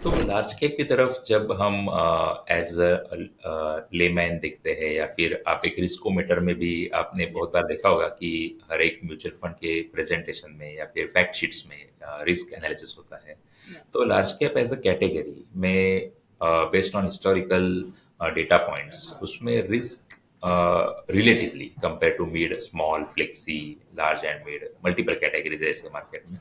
तो large cap की तरफ जब हम एज अ लेमैन देखते हैं या फिर आप एक रिस्कोमीटर में भी आपने बहुत बार देखा होगा कि हर एक म्यूचुअल फंड के प्रेजेंटेशन में या फिर फैक्ट शीट्स में रिस्क एनालिसिस होता है। तो large cap as a category में based on historical data points उसमें risk relatively compare to mid small flexi large and mid multiple categories है ऐसे मार्केट में।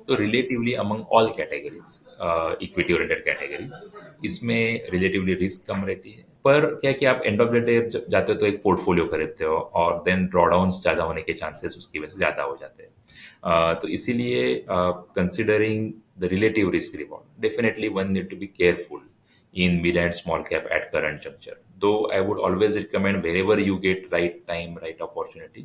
तो relatively among all categories equity oriented categories इसमें रिलेटिवली रिस्क कम रहती है। पर क्या है कि आप एंड ऑफ द डे जब जाते हो तो एक पोर्टफोलियो खरीदते हो और देन ड्रॉडाउन्स ज़्यादा होने के चांसेस उसकी वजह से ज़्यादा हो जाते हैं। तो इसीलिए considering the relative risk reward definitely one need to be careful in mid and small cap at current juncture. Though I would always recommend wherever you get right time, right opportunity,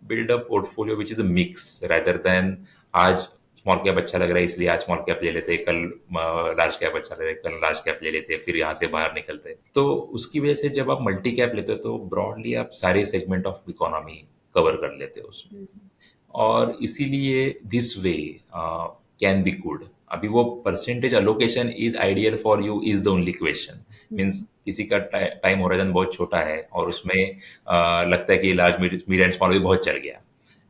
build a portfolio which is a mix rather than आज small cap अच्छा लग रहा है इसलिए आज small cap ले लेते हैं, कल लार्ज कैप अच्छा लग रहा है कल लार्ज कैप ले लेते हैं, फिर यहाँ से बाहर निकलते हैं। तो उसकी वजह से जब आप मल्टी कैप लेते हो तो ब्रॉडली आप सारे सेगमेंट ऑफ इकोनॉमी कवर कर लेते हो उसमें। और इसीलिए this way can be good. अभी वो percentage allocation is ideal for you is the only question. Means किसी का टाइम होराइजन बहुत छोटा है और उसमें लगता है कि लार्ज मिड एंड स्मॉल भी बहुत चल गया,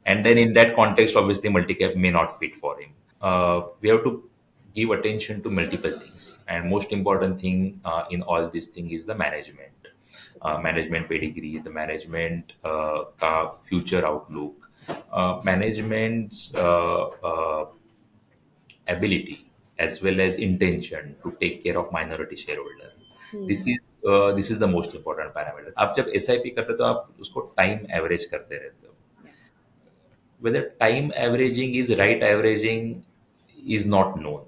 and then in that context obviously multi-cap may not fit for him. We have to give attention to multiple things, and most important thing in all this thing is the management, management pedigree, the management ka future outlook, management's ability as well as intention to take care of minority shareholder. This is the most important parameter. आप जब S I P करते हो तो आप उसको time average करते रहते हो। Whether time averaging is right averaging is not known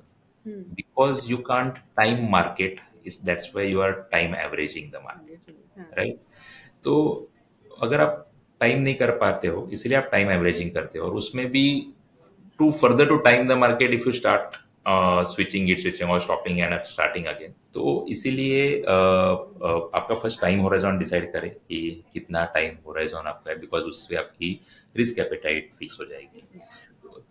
because you can't time market is that's why you are time averaging the market, right? तो अगर आप टाइम नहीं कर पाते हो इसलिए आप टाइम एवरेजिंग करते हो और उसमें भी to further to time the market if you start switching और स्टॉपिंग एंड स्टार्टिंग अगेन। तो इसीलिए आपका फर्स्ट टाइम होराइजन डिसाइड करें कि कितना टाइम होराइजन आपका है, बिकॉज उससे आपकी रिस्क एपेटाइट फिक्स हो जाएगी।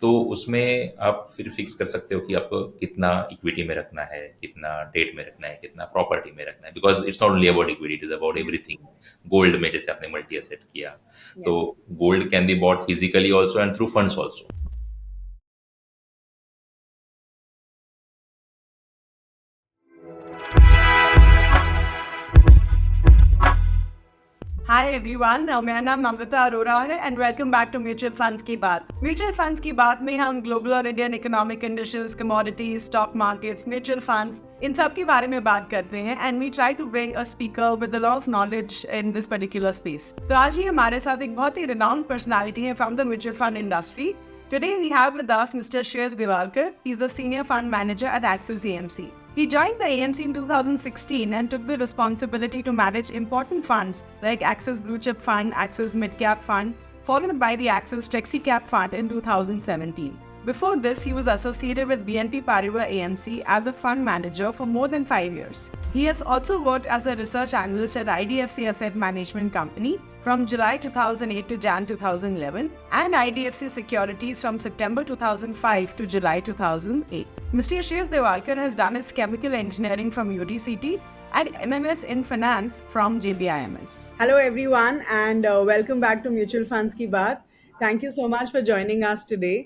तो उसमें आप फिर फिक्स कर सकते हो कि आपको कितना इक्विटी में रखना है, कितना डेट में रखना है, कितना प्रॉपर्टी में रखना है, because it's not only about equity, it is about everything. Gold में जैसे आपने मल्टी एसेट किया तो gold can be bought physically also and through funds also. Hi everyone, मेरा नाम नम्रता अरोरा है and welcome back to mutual funds की बात। म्यूचुअल फंड्स की बात में हम ग्लोबल और Indian economic conditions, commodities, stock markets, mutual funds, इन सब के बारे में बात करते हैं and we try to bring a speaker with a lot of knowledge in this particular space. तो आज ही हमारे साथ एक बहुत ही रिनाउंड पर्सनालिटी है from the mutual fund industry. Today we have with us Mr. Shreyas Diwakar. He's the Senior Fund Manager at Axis AMC. He joined the AMC in 2016 and took the responsibility to manage important funds like Axis Blue Chip Fund, Axis Mid Cap Fund, followed by the Axis Flexi Cap Fund in 2017. Before this, he was associated with BNP Paribas AMC as a fund manager for more than 5 years. He has also worked as a research analyst at IDFC Asset Management Company from July 2008 to Jan 2011 and IDFC Securities from September 2005 to July 2008. Mr. Shreyas Diwakar has done his chemical engineering from UDCT and MMS in finance from JBIMS. Hello everyone and welcome back to Mutual Funds की बात. Thank you so much for joining us today.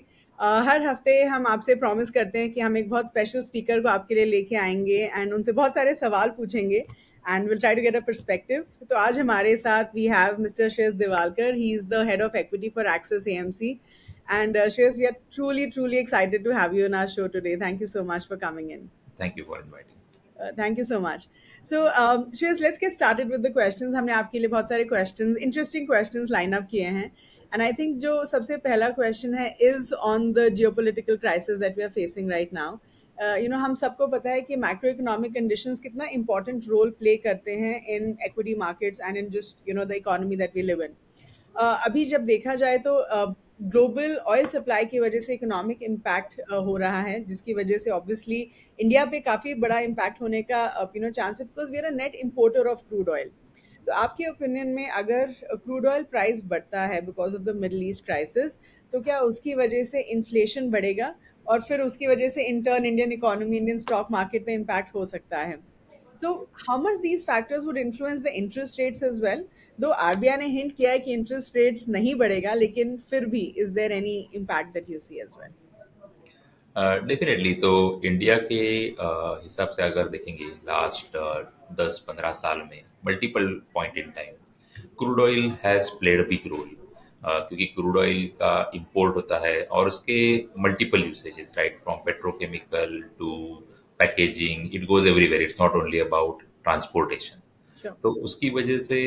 हर हफ्ते हम आपसे promise करते हैं कि हम एक बहुत स्पेशल स्पीकर को आपके लिए लेके आएंगे एंड उनसे बहुत सारे सवाल पूछेंगे and will try to get a perspective. तो आज हमारे साथ we have mister Shreyas Devalkar. He is the head of equity for Axis AMC and Shreyas, we are truly excited to have you on our show today. Thank you so much for coming in. Thank you for inviting. Thank you so much. So, Shreyas, let's get started with the questions. हमने आपके लिए बहुत सारे questions, interesting questions line up किए हैं. And I think जो सबसे पहला question है is on the geopolitical crisis that we are facing right now. हम सबको पता है कि macroeconomic conditions कितना important role play करते हैं in equity markets and in just the economy that we live in. अभी जब देखा जाए तो ग्लोबल ऑयल सप्लाई की वजह से इकोनॉमिक इम्पैक्ट हो रहा है, जिसकी वजह से ऑब्वियसली इंडिया पे काफ़ी बड़ा इम्पैक्ट होने का चांस है, because we are a net importer of crude oil. तो आपके ओपिनियन में अगर क्रूड ऑयल प्राइस बढ़ता है because of the middle east crisis, तो क्या उसकी वजह से इन्फ्लेशन बढ़ेगा और फिर उसकी वजह से in turn Indian economy, Indian stock market पे इम्पैक्ट हो सकता है? So how much these factors would influence the interest rates as well? Though RBI ने hint किया है कि interest rates नहीं बढ़ेगा, लेकिन फिर भी is there any impact that you see as well? Definitely तो इंडिया के हिसाब से अगर देखेंगे लास्ट 10-15 साल में multiple point in time crude oil has played a big role, क्योंकि क्रूड ऑयल का इंपोर्ट होता है और उसके multiple usages, right, from petrochemical to packaging, it goes everywhere, it's not only about transportation. Sure. तो उसकी वजह से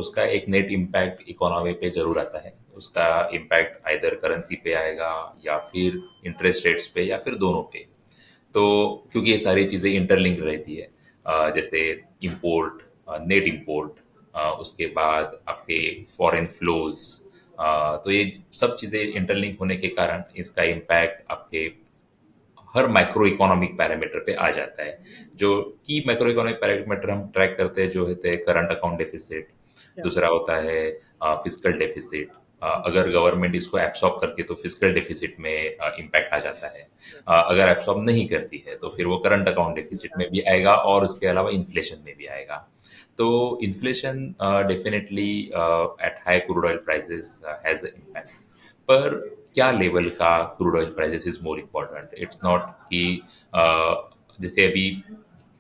उसका एक नेट इम्पैक्ट इकोनॉमी पे जरूर आता है। उसका इम्पैक्ट आइदर करेंसी पे आएगा या फिर इंटरेस्ट रेट्स पे या फिर दोनों पे। तो क्योंकि ये सारी चीज़ें इंटरलिंक रहती है, जैसे इंपोर्ट, नेट इंपोर्ट, उसके बाद आपके फॉरेन फ्लोज, तो ये सब चीज़ें इंटरलिंक होने के कारण इसका इम्पैक्ट आपके हर माइक्रो इकोनॉमिक पैरामीटर पे आ जाता है। जो की माइक्रो इकोनॉमिक पैरामीटर हम ट्रैक करते हैं जो होते हैं करंट अकाउंट डेफिसिट, Sure. दूसरा होता है फिस्कल डेफिसिट। अगर गवर्नमेंट इसको एब्सॉर्ब करती है तो फिस्कल डेफिसिट में इम्पैक्ट आ जाता है। अगर एब्सॉर्ब नहीं करती है तो फिर वो करंट अकाउंट डेफिसिट में भी आएगा और उसके अलावा इन्फ्लेशन में भी आएगा। तो inflation definitely at high crude oil prices has impact. पर क्या लेवल का crude oil prices is more important. It's not कि जैसे अभी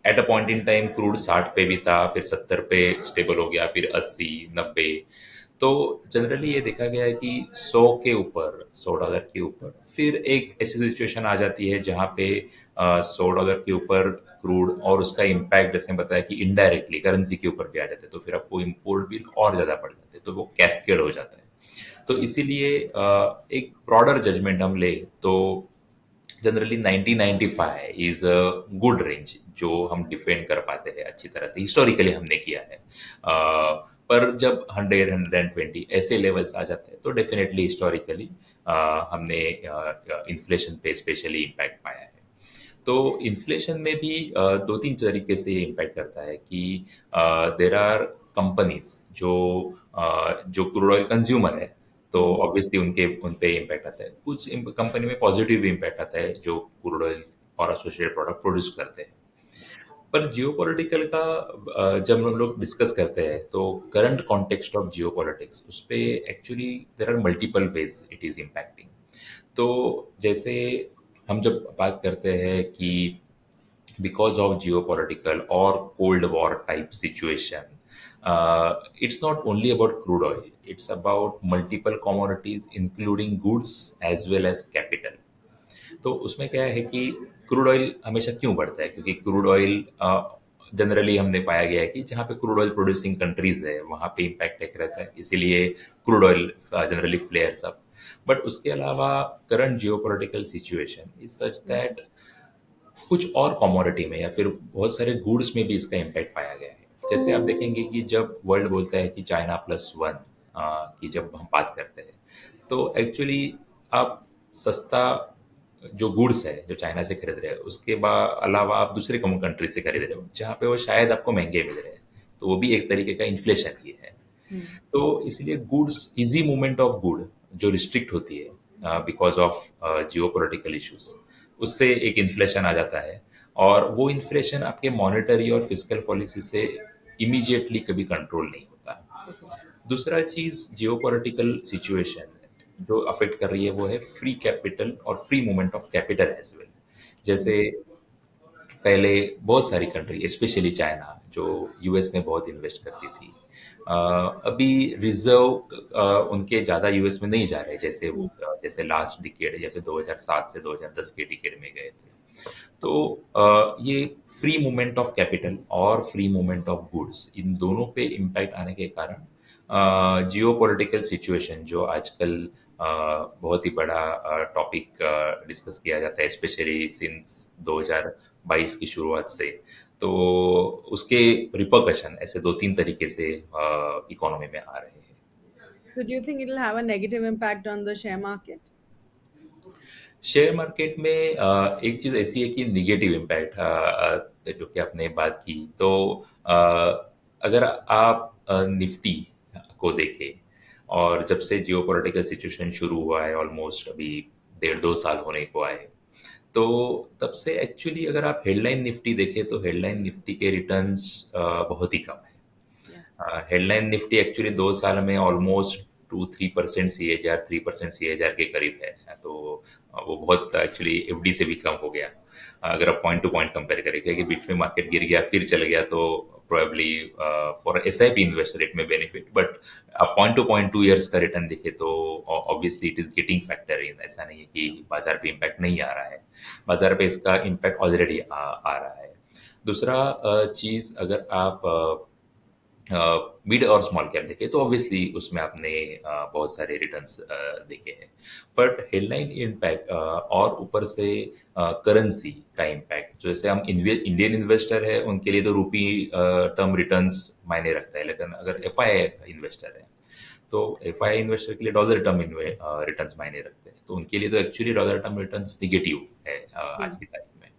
at a point in time crude 60 पे भी था, फिर 70 पे स्टेबल हो गया, फिर 80-90। तो जनरली ये देखा गया है कि 100 के ऊपर, $100 के ऊपर फिर एक ऐसी सिचुएशन आ जाती है जहाँ पे $100 के ऊपर क्रूड और उसका इम्पैक्ट, जैसे बताया कि इनडायरेक्टली करेंसी के ऊपर भी आ जाते हैं, तो फिर आपको इम्पोर्ट बिल और ज़्यादा बढ़ जाते हैं, तो वो कैस्केड हो जाता है। तो इसीलिए एक ब्रॉडर जजमेंट हम ले तो generally 1995 is a good range जो हम डिफेंड कर पाते हैं अच्छी तरह से, हिस्टोरिकली हमने किया है। पर जब 100-120 ऐसे लेवल्स आ जाते हैं तो डेफिनेटली हिस्टोरिकली हमने इन्फ्लेशन पे स्पेशली इम्पैक्ट पाया है। तो इन्फ्लेशन में भी दो तीन तरीके से ये इम्पैक्ट करता है कि देर आर कंपनीज जो क्रूड ऑयल कंज्यूमर है, तो ऑब्वियसली उनके उन पे इम्पैक्ट आता है। कुछ कंपनी में पॉजिटिव भी इम्पैक्ट आता है जो क्रूड ऑयल और एसोसिएटेड प्रोडक्ट प्रोड्यूस करते हैं। पर जियोपॉलिटिकल का जब हम लोग डिस्कस करते हैं तो करंट कॉन्टेक्स्ट ऑफ जियोपॉलिटिक्स उस पे actually there are multiple ways it is impacting. तो जैसे हम जब बात करते हैं कि because of geopolitical or cold war type situation, it's not only about crude oil, it's about multiple commodities including goods as well as capital। तो उसमें क्या है कि क्रूड ऑयल हमेशा क्यों बढ़ता है, क्योंकि क्रूड ऑयल जनरली हमने पाया गया है कि जहाँ पे क्रूड ऑयल प्रोड्यूसिंग कंट्रीज है वहाँ पे इम्पैक्ट एक रहता है, इसीलिए crude oil generally फ्लेयर्स up. But उसके अलावा current geopolitical situation is such that कुछ और कमोडिटी में या फिर बहुत सारे गुड्स में भी इसका इम्पैक्ट पाया गया है। जैसे आप देखेंगे कि जब वर्ल्ड बोलता है कि चाइना प्लस वन की जब हम बात करते हैं तो एक्चुअली आप सस्ता जो गुड्स है जो चाइना से खरीद रहे हैं उसके अलावा आप दूसरे कंट्री से खरीद रहे हो जहाँ पे वो शायद आपको महंगे मिल रहे हैं, तो वो भी एक तरीके का इन्फ्लेशन ही है। तो इसलिए goods, easy movement of good जो रिस्ट्रिक्ट होती है बिकॉज ऑफ जियोपॉलिटिकल इश्यूज, उससे एक इन्फ्लेशन आ जाता है और वो इन्फ्लेशन आपके मॉनेटरी और फिस्कल पॉलिसी से इमीडिएटली कभी कंट्रोल नहीं होता। दूसरा चीज जियोपॉलिटिकल सिचुएशन जो अफेक्ट कर रही है वो है फ्री कैपिटल और free movement of capital as well. जैसे पहले बहुत सारी कंट्री स्पेशली चाइना जो यूएस में बहुत इन्वेस्ट करती थी, अभी रिजर्व उनके ज़्यादा यूएस में नहीं जा रहे जैसे वो जैसे लास्ट डिकेड या फिर 2007 से 2010 के डिकेड में गए थे। तो ये फ्री मूवमेंट ऑफ कैपिटल और free movement of goods in दोनों पे इम्पैक्ट आने के कारण जियोपॉलिटिकल सिचुएशन जो आजकल बहुत ही बड़ा टॉपिक डिस्कस किया जाता है स्पेशली सिंस 2022 की शुरुआत से, तो उसके रिपरकशन ऐसे दो तीन तरीके से इकोनॉमी में आ रहे हैं। So do you think it will have a negative impact on the share market? Share market में एक चीज ऐसी है कि निगेटिव इम्पैक्ट जो कि आपने बात की, तो अगर आप निफ्टी को देखें और जब से जियोपॉलिटिकल सिचुएशन शुरू हुआ है, ऑलमोस्ट अभी 1.5-2 साल होने को आए, तो तब से एक्चुअली अगर आप हेडलाइन निफ्टी देखें तो हेडलाइन निफ्टी के रिटर्न्स बहुत ही कम Yeah. है। हेडलाइन निफ्टी एक्चुअली 2 साल में almost 2-3% C H R 3% C H R के करीब है, तो वो बहुत एक्चुअली एफडी से भी कम हो गया। अगर आप पॉइंट टू पॉइंट कंपेयर करें, क्योंकि बीच में मार्केट गिर गया फिर चल गया, तो probably for S I P investor it में बेनिफिट, बट आप पॉइंट टू पॉइंट 2 years का रिटर्न देखे तो obviously it is getting factor in. ऐसा नहीं है कि बाजार पे इम्पैक्ट नहीं आ रहा है, बाजार पे इसका इम्पैक्ट ऑलरेडी आ रहा है। दूसरा चीज़, अगर आप मिड और स्मॉल कैप देखे तो ऑब्वियसली उसमें आपने बहुत सारे रिटर्न्स देखे हैं, बट हेडलाइन इम्पैक्ट और ऊपर से करेंसी का इम्पैक्ट, जैसे हम इंडियन इन्वेस्टर है उनके लिए तो रूपी टर्म रिटर्न्स मायने रखता है, लेकिन अगर एफ आई इन्वेस्टर है तो एफ आई इन्वेस्टर के लिए डॉलर टर्म रिटर्न्स मायने रखते हैं, तो उनके लिए तो actually dollar term returns negative है आज की तारीख में।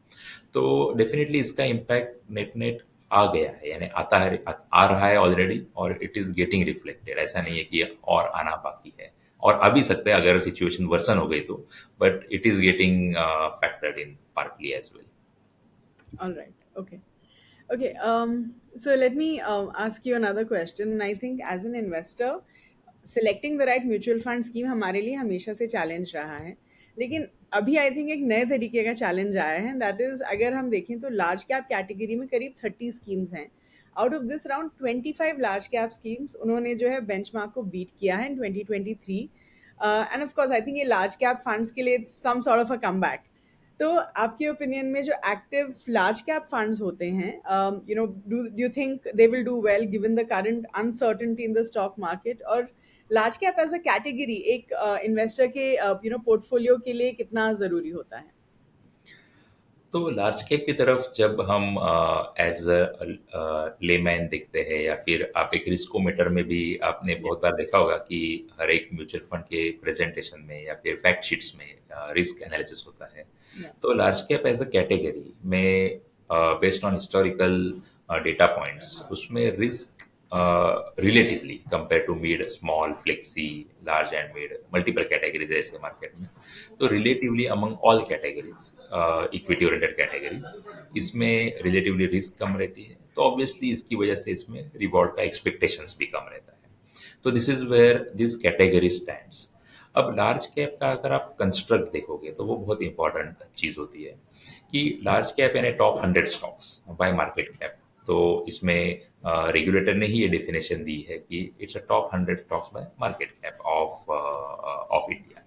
तो डेफिनेटली इसका इम्पैक्ट नेट नेट आ गया है, यानी आ रहा है ऑलरेडी, और इट इज गेटिंग रिफ्लेक्टेड। ऐसा नहीं है कि और आना बाकी है, और आ भी सकता है अगर सिचुएशन वर्सन हो गई तो, but it is getting factored in partly as well. All right. Okay. Okay. So let me ask you another question. And I think as an investor, selecting the right mutual fund scheme हमारे लिए हमेशा से challenge रहा है, लेकिन अभी I think एक नए तरीके का चैलेंज आया है, दैट इज अगर हम देखें तो लार्ज कैप कैटेगरी में करीब 30 स्कीम्स हैं। Out of this around 25 large cap schemes उन्होंने जो है बेंचमार्क को बीट किया है in 2023, and of course I think ये लार्ज कैप फंड्स के लिए some sort of a comeback. तो आपके ओपिनियन में जो एक्टिव लार्ज कैप फंड्स होते हैं, you know, do you think they will do well given the current uncertainty in the stock market, और large cap as a category एक investor के you know portfolio के लिए कितना ज़रूरी होता है? तो लार्ज कैप की तरफ जब हम एज अ लेमैन देखते हैं, या फिर आप एक रिस्कोमीटर में भी आपने बहुत बार देखा होगा कि हर एक म्यूचुअल फंड के प्रेजेंटेशन में या फिर फैक्ट शीट्स में रिस्क एनालिसिस होता है। Yeah. तो large cap as a category में based on historical data points, उसमें risk relatively compare to mid, small, flexi, large and mid, multiple categories है ऐसे मार्केट में, तो relatively among all categories, equity oriented categories, इसमें relatively risk कम रहती है, तो ऑब्वियसली इसकी वजह से इसमें रिवॉर्ड का एक्सपेक्टेशंस भी कम रहता है। तो this is where this category stands. अब लार्ज कैप का अगर आप कंस्ट्रक्ट देखोगे तो वो बहुत इंपॉर्टेंट चीज़ होती है कि लार्ज कैप यानी top 100 stocks bye market cap. तो इसमें रेगुलेटर ने ही ये डेफिनेशन दी है कि it's a top 100 stocks bye market cap of India.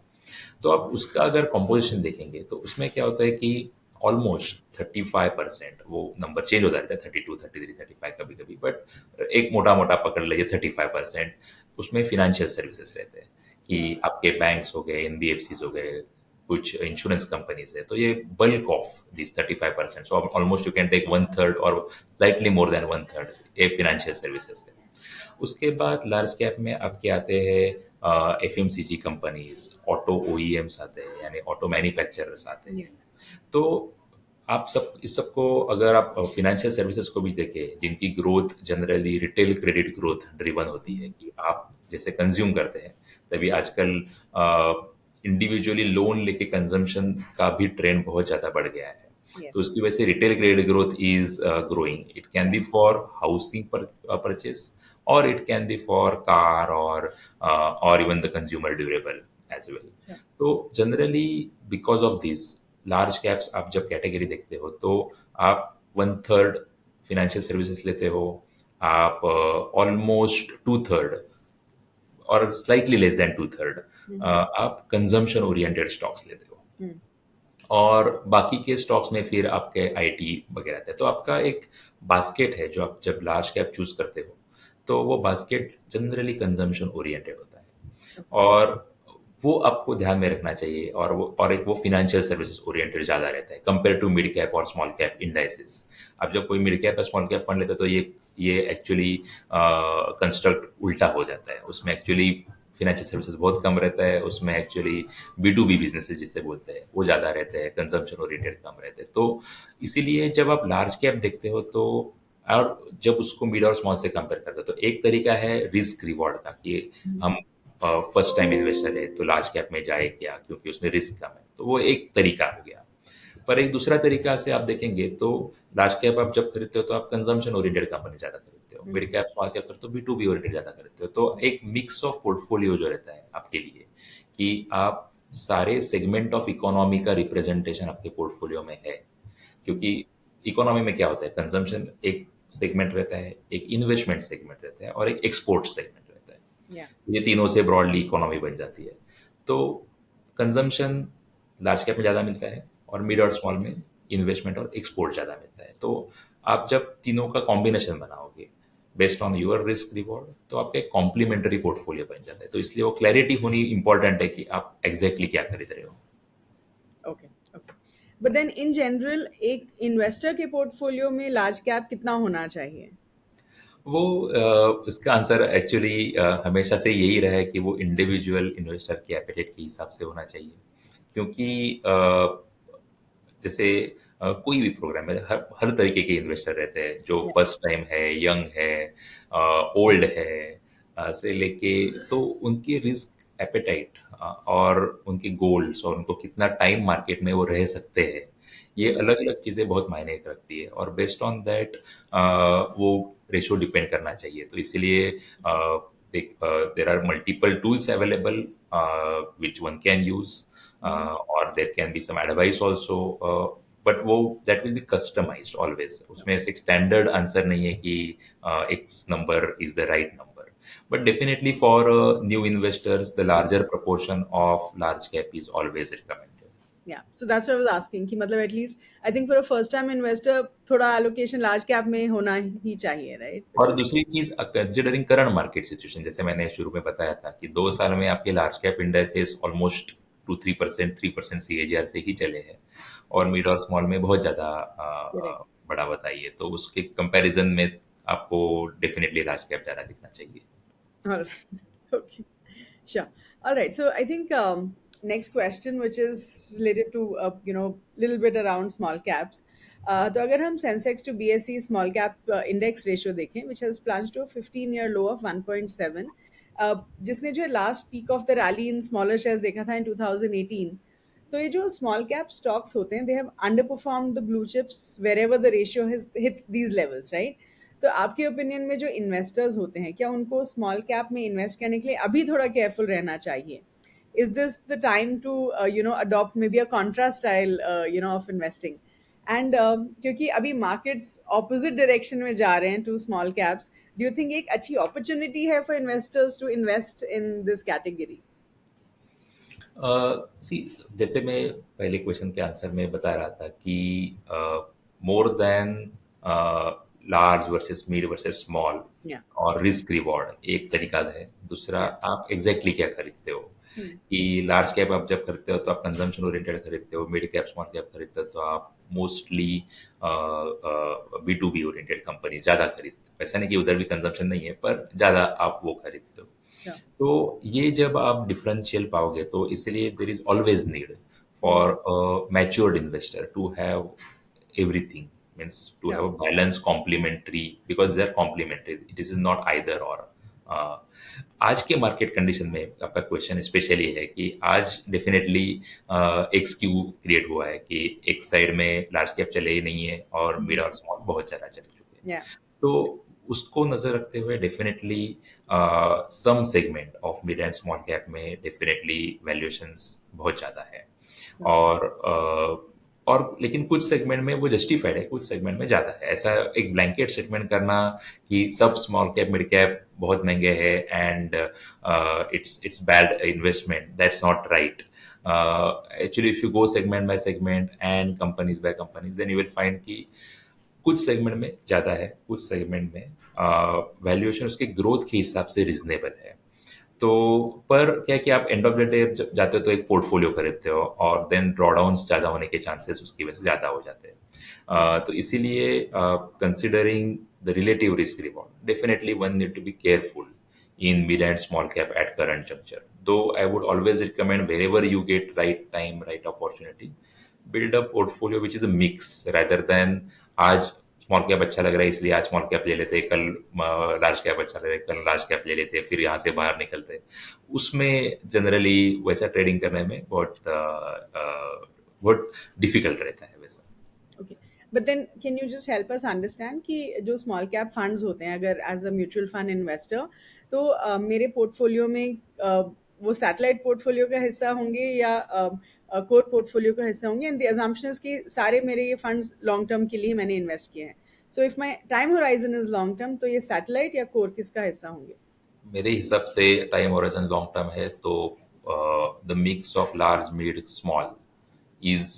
तो आप उसका अगर कॉम्पोजिशन देखेंगे तो उसमें क्या होता है कि ऑलमोस्ट 35%, वो नंबर चेंज होता रहता है, 32, 33, 35 कभी कभी, बट एक मोटा मोटा पकड़ लीजिए 35%, उसमें फिनेंशियल सर्विसेज रहते हैं कि आपके बैंक्स हो गए, एनबीएफसीज हो गए, कुछ इंश्योरेंस कंपनीज है, तो ये bulk of this 35%, so almost you can take 1/3 और स्लाइटली मोर देन 1/3 ये फिनेंशियल सर्विसेज है। उसके बाद लार्ज कैप में आपके आते हैं एफएमसीजी कंपनीज, ऑटो ओईएम्स आते हैं, यानी ऑटो मैन्युफैक्चरर्स आते हैं। तो आप सब इस सबको अगर आप फिनेंशियल सर्विसेज को भी देखें, जिनकी growth generally retail credit growth driven होती है, कि आप जैसे कंज्यूम करते हैं, तभी आजकल इंडिविजुअली लोन लेके कंजम्पशन का भी ट्रेंड बहुत ज़्यादा बढ़ गया है। तो उसकी वजह से retail credit growth is growing. It can be for housing purchase, और it can be for car, और even the consumer durable as well. तो generally because of this large caps आप जब कैटेगरी देखते हो तो आप 1/3 फिनेंशियल सर्विसेज लेते हो, आप ऑलमोस्ट 2/3 और स्लाइटली लेस देन 2/3 आप कंजम्पशन ओरिएंटेड स्टॉक्स लेते हो, और बाकी के स्टॉक्स में फिर आपके आईटी वगैरह रहते हैं। तो आपका एक बास्केट है जो आप जब लार्ज कैप चूज करते हो तो वो बास्केट जनरली कंजम्पशन ओरिएंटेड होता है, और वो आपको ध्यान में रखना चाहिए, और एक वो फिनेंशियल सर्विसेज ओरिएंटेड ज़्यादा रहता है कंपेयर टू मिड कैप और स्मॉल कैप इंडाइसिस। अब जब कोई मिड कैप या स्मॉल कैप फंड लेता है तो ये एक्चुअली कंस्ट्रक्ट उल्टा हो जाता है। उसमें एक्चुअली फिनेंशियल सर्विसेज बहुत कम रहता है, उसमें एक्चुअली B2B बिजनेसेस जिसे बोलते हैं वो ज़्यादा रहते हैं, कंजम्पशन ओरिएंटेड कम रहते हैं। तो इसीलिए जब आप लार्ज कैप देखते हो तो, और जब उसको मिड और स्मॉल से कंपेयर करते हो, तो एक तरीका है रिस्क रिवॉर्ड का, कि हम फर्स्ट टाइम इन्वेस्टर है तो लार्ज कैप में जाए क्या, क्योंकि उसमें रिस्क कम है, तो वो एक तरीका हो गया। पर एक दूसरा तरीका से आप देखेंगे तो लार्ज कैप आप जब खरीदते हो तो आप कंजम्पशन ओरिएंटेड कंपनी ज़्यादा खरीदते हो, मिड कैप स्मॉल कैप खरीदते हो B2B ओरिएंटेड ज़्यादा खरीदते हो। तो एक मिक्स ऑफ पोर्टफोलियो जो रहता है आपके लिए कि आप सारे सेगमेंट ऑफ इकोनॉमी का रिप्रेजेंटेशन आपके पोर्टफोलियो में है। क्योंकि इकोनॉमी में क्या होता है, कंजम्पशन एक सेगमेंट रहता है, एक इन्वेस्टमेंट सेगमेंट रहता है और एक एक्सपोर्ट सेगमेंट रहता है। Yeah. ये तीनों से ब्रॉडली इकोनॉमी बन जाती है। तो कंजम्पशन लार्ज कैप में ज़्यादा मिलता है और मिड और स्मॉल में इन्वेस्टमेंट और एक्सपोर्ट ज़्यादा मिलता है। तो आप जब तीनों का कॉम्बिनेशन बनाओगे based on your risk reward, तो आपका एक कॉम्प्लीमेंट्री पोर्टफोलियो बन जाता है। तो इसलिए वो क्लैरिटी होनी इंपॉर्टेंट है कि आप एग्जैक्टली क्या खरीद रहे हो। Okay okay, but then in general एक इन्वेस्टर के पोर्टफोलियो में लार्ज कैप कितना होना चाहिए? वो इसका आंसर एक्चुअली हमेशा से यही रहा है कि वो इंडिविजुअल इन्वेस्टर के एपेटाइट के हिसाब से होना चाहिए। क्योंकि जैसे कोई भी प्रोग्राम है, हर हर तरीके के इन्वेस्टर रहते हैं, जो Yeah. फर्स्ट टाइम है, यंग है, ओल्ड है, से लेके, तो उनकी रिस्क एपेटाइट और उनके गोल्स और उनको कितना टाइम मार्केट में वो रह सकते हैं, ये अलग अलग चीज़ें बहुत मायने रखती है। और बेस्ड ऑन दैट वो रेशो डिपेंड करना चाहिए। तो इसीलिए there are multiple tools available which one can use, और there can be some advice also, but वो that will be customised always. उसमें ऐसे स्टैंडर्ड आंसर नहीं है कि X number is the right number. But definitely for new investors, the larger proportion of large cap is always recommended. Yeah, so that's what I was asking कि मतलब at least I think for a first time investor थोड़ा allocation large cap में होना ही चाहिए, right? और Because दूसरी चीज, considering current market situation, जैसे मैंने शुरू में बताया था कि 2 साल में आपके large cap indexes almost 2-3%, 3% CAGR से ही चले हैं, और मिड और स्मॉल में बहुत ज्यादा correct. बड़ा बताइए, तो उसके कंपैरिजन में आपको डेफिनेटली लार्ज कैप ज्यादा दिखना चाहिए। All right. Okay. Sure. All right. So I think next question, which is related to little bit around small caps. तो अगर हम Sensex to BSE small cap index ratio देखें, which has plunged to a 15-year low of 1.7, जिसने जो last peak of the rally in smaller shares देखा था in 2018, तो ये जो small cap stocks होते हैं, they have underperformed the blue chips wherever the ratio hits these levels, right? तो आपके ओपिनियन में जो इन्वेस्टर्स होते हैं, क्या उनको स्मॉल कैप में इन्वेस्ट करने के लिए अभी थोड़ा केयरफुल रहना चाहिए? Is this the time to adopt maybe a contra style of investing? And क्योंकि अभी मार्केट्स ऑपोजिट डायरेक्शन में जा रहे हैं to small caps, do you think एक अच्छी अपॉर्चुनिटी है for investors to invest in this category? See, जैसे मैं पहले क्वेश्चन के आंसर में बता रहा था कि more than large versus mid versus small Yeah. और रिस्क रिवॉर्ड एक तरीका है। दूसरा, आप एग्जैक्टली क्या खरीदते हो, कि लार्ज कैप आप जब खरीदते हो तो आप कंजम्पशन ओरिएंटेड खरीदते हो, मिड कैप स्मॉल कैप खरीदते हो तो आप मोस्टली B2B ओरिएंटेड कंपनी ज़्यादा खरीदते हो। ऐसा नहीं कि उधर भी कंजम्पशन नहीं है, पर ज़्यादा आप वो खरीदते हो। Yeah. तो ये जब आप डिफरेंशियल पाओगे, तो इसलिए there is always need for matured investor to have everything, means to have a balance complementary, because they are complementary, it is not either or. आज के मार्केट कंडीशन में आपका क्वेश्चन स्पेशली है कि आज डेफिनेटली एक स्क्यू क्रिएट हुआ है कि एक साइड में लार्ज कैप चले ही नहीं है और मिड और स्मॉल बहुत ज़्यादा चल चुके हैं। Yeah. तो उसको नजर रखते हुए definitely some segment of mid and small cap में डेफिनेटली वैल्यूएशंस बहुत ज़्यादा है, और लेकिन कुछ सेगमेंट में वो जस्टिफाइड है, कुछ सेगमेंट में ज़्यादा है। ऐसा एक ब्लैंकेट स्टेटमेंट करना कि सब स्मॉल कैप मिड कैप बहुत महंगे है and it's bad investment, that's not right. Actually, if you go segment by segment and companies by companies, then you will find कि कुछ सेगमेंट में ज़्यादा है, कुछ सेगमेंट में वैल्यूएशन उसके ग्रोथ के हिसाब से रिजनेबल है। तो पर क्या है कि आप एंड ऑफ द डे जब जाते हो तो एक पोर्टफोलियो खरीदते हो, और देन ड्रॉडाउन्स ज़्यादा होने के चांसेस उसकी वजह से ज़्यादा हो जाते हैं। तो इसीलिए considering the relative risk reward, definitely one need to be careful in mid and small cap at current juncture. Though I would always recommend wherever you get right time, right opportunity, build a portfolio which is a mix rather than आज small cap अच्छा लग रहा है इसलिए आज small cap ले लेते हैं, कल लार्ज कैप अच्छा लग रहा है कल लार्ज कैप ले लेते हैं, फिर यहाँ से बाहर निकलते हैं। उसमें जनरली वैसा ट्रेडिंग करने में बहुत डिफिकल्ट रहता है वैसा। Okay, but then can you just help us understand कि जो स्मॉल कैप फंड्स होते हैं, अगर as a mutual fund investor, तो मेरे पोर्टफोलियो में वो सैटेलाइट पोर्टफोलियो का हिस्सा होंगे या कोर पोर्टफोलियो का हिस्सा होंगे, एंड द अजम्पशन इज कि सारे मेरे ये फंड्स लॉन्ग टर्म के लिए मैंने इन्वेस्ट किए हैं। So if my time horizon is long term, तो ये सैटेलाइट या कोर किसका हिस्सा होंगे? मेरे हिसाब से टाइम होराइजन लॉन्ग टर्म है तो the mix of large mid small is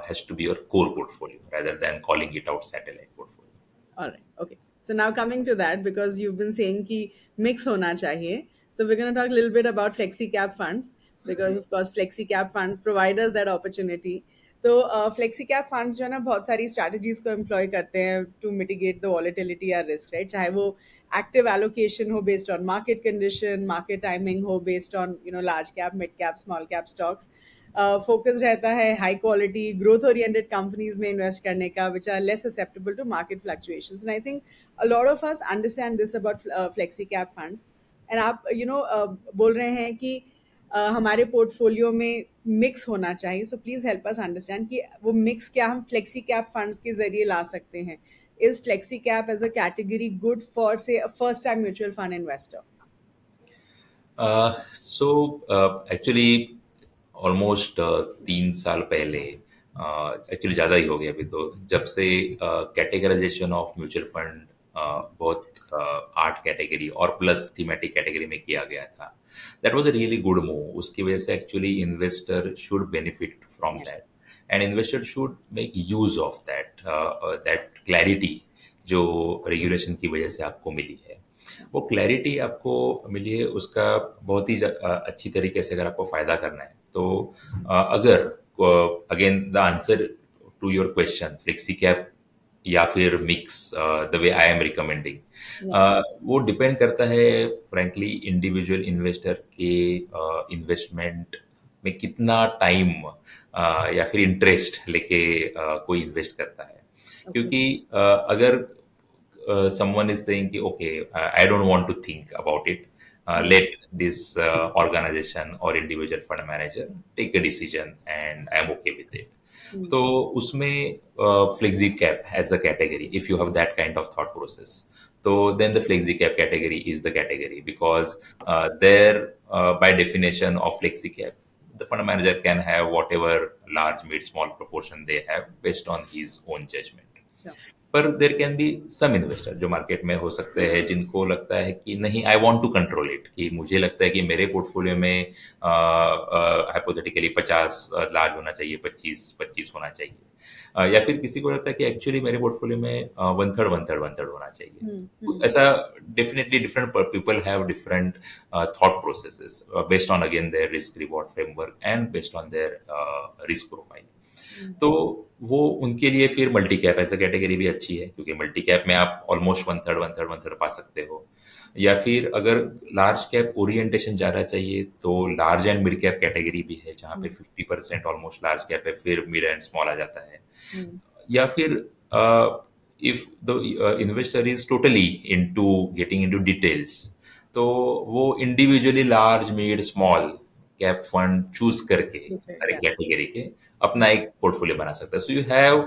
has to be your core portfolio rather than calling it out satellite portfolio. All right. Okay. So now coming to that, because you've been saying कि mix होना चाहिए, so we're going to talk a little bit about flexi cap funds, because of course flexi cap funds provide us that opportunity. तो flexi cap funds जो है ना, बहुत सारी strategies को employ करते हैं to mitigate the volatility या risk, right? चाहे वो active allocation हो based on market condition, market timing हो based on large cap, mid cap, small cap stocks. Focus रहता है high quality growth oriented companies में इन्वेस्ट करने का, which are less susceptible to market fluctuations, and I think a lot of us understand this about flexi cap funds. And आप बोल रहे हैं कि हमारे पोर्टफोलियो में मिक्स होना चाहिए, so please help us understand कि वो मिक्स क्या हम फ्लेक्सी कैप फंड्स के जरिए ला सकते हैं। Is flexi cap as a category good for say a first time mutual fund investor? So actually almost 3 साल पहले, एक्चुअली ज़्यादा ही हो गया अभी तो, जब से कैटेगराइजेशन ऑफ म्यूचुअल फंड बहुत 8 कैटेगरी और प्लस थीमेटिक कैटेगरी में किया गया था, that was a really good move. उसकी वजह से actually investor should benefit from that and investor should make use of that clarity जो रेगुलेशन की वजह से आपको मिली है। वो क्लैरिटी आपको मिली है उसका बहुत ही अच्छी तरीके से अगर आपको फ़ायदा करना है तो अगर again the answer to your question flexi cap या फिर mix the way I am recommending, वो डिपेंड करता है फ्रैंकली इंडिविजुअल इन्वेस्टर के इन्वेस्टमेंट में कितना टाइम या फिर इंटरेस्ट लेके कोई इन्वेस्ट करता है। क्योंकि अगर someone is saying कि okay, I don't want to think about it, let this organization or individual fund manager take a decision and I am okay with it. तो उसमें flexi cap as a category, if you have that kind of thought process, so then the flexi cap category is the category, because there by definition of flexi cap, the fund manager can have whatever large mid small proportion they have based on his own judgment. Sure. पर there can be some investor जो market में हो सकते हैं जिनको लगता है कि नहीं, I want to control it, कि मुझे लगता है कि मेरे पोर्टफोलियो में हाइपोथेटिकली 50 लार्ज होना चाहिए, 25 होना चाहिए, या फिर किसी को लगता है कि एक्चुअली मेरे पोर्टफोलियो में 1/3 होना चाहिए। ऐसा definitely different people have different thought processes based on again their risk reward framework and based on their risk profile. तो वो उनके लिए फिर मल्टी कैप ऐसा कैटेगरी भी अच्छी है, क्योंकि मल्टी कैप में आप ऑलमोस्ट 1/3 पा सकते हो। या फिर अगर लार्ज कैप ओरिएंटेशन ज़्यादा चाहिए तो large and mid cap category भी है, जहाँ पे 50% ऑलमोस्ट लार्ज कैप है, फिर मिड एंड स्मॉल आ जाता है। या फिर if the investor is totally into getting into details, तो वो individually large mid small cap fund choose करके हर एक कैटेगरी के अपना एक पोर्टफोलियो बना सकता है। So you have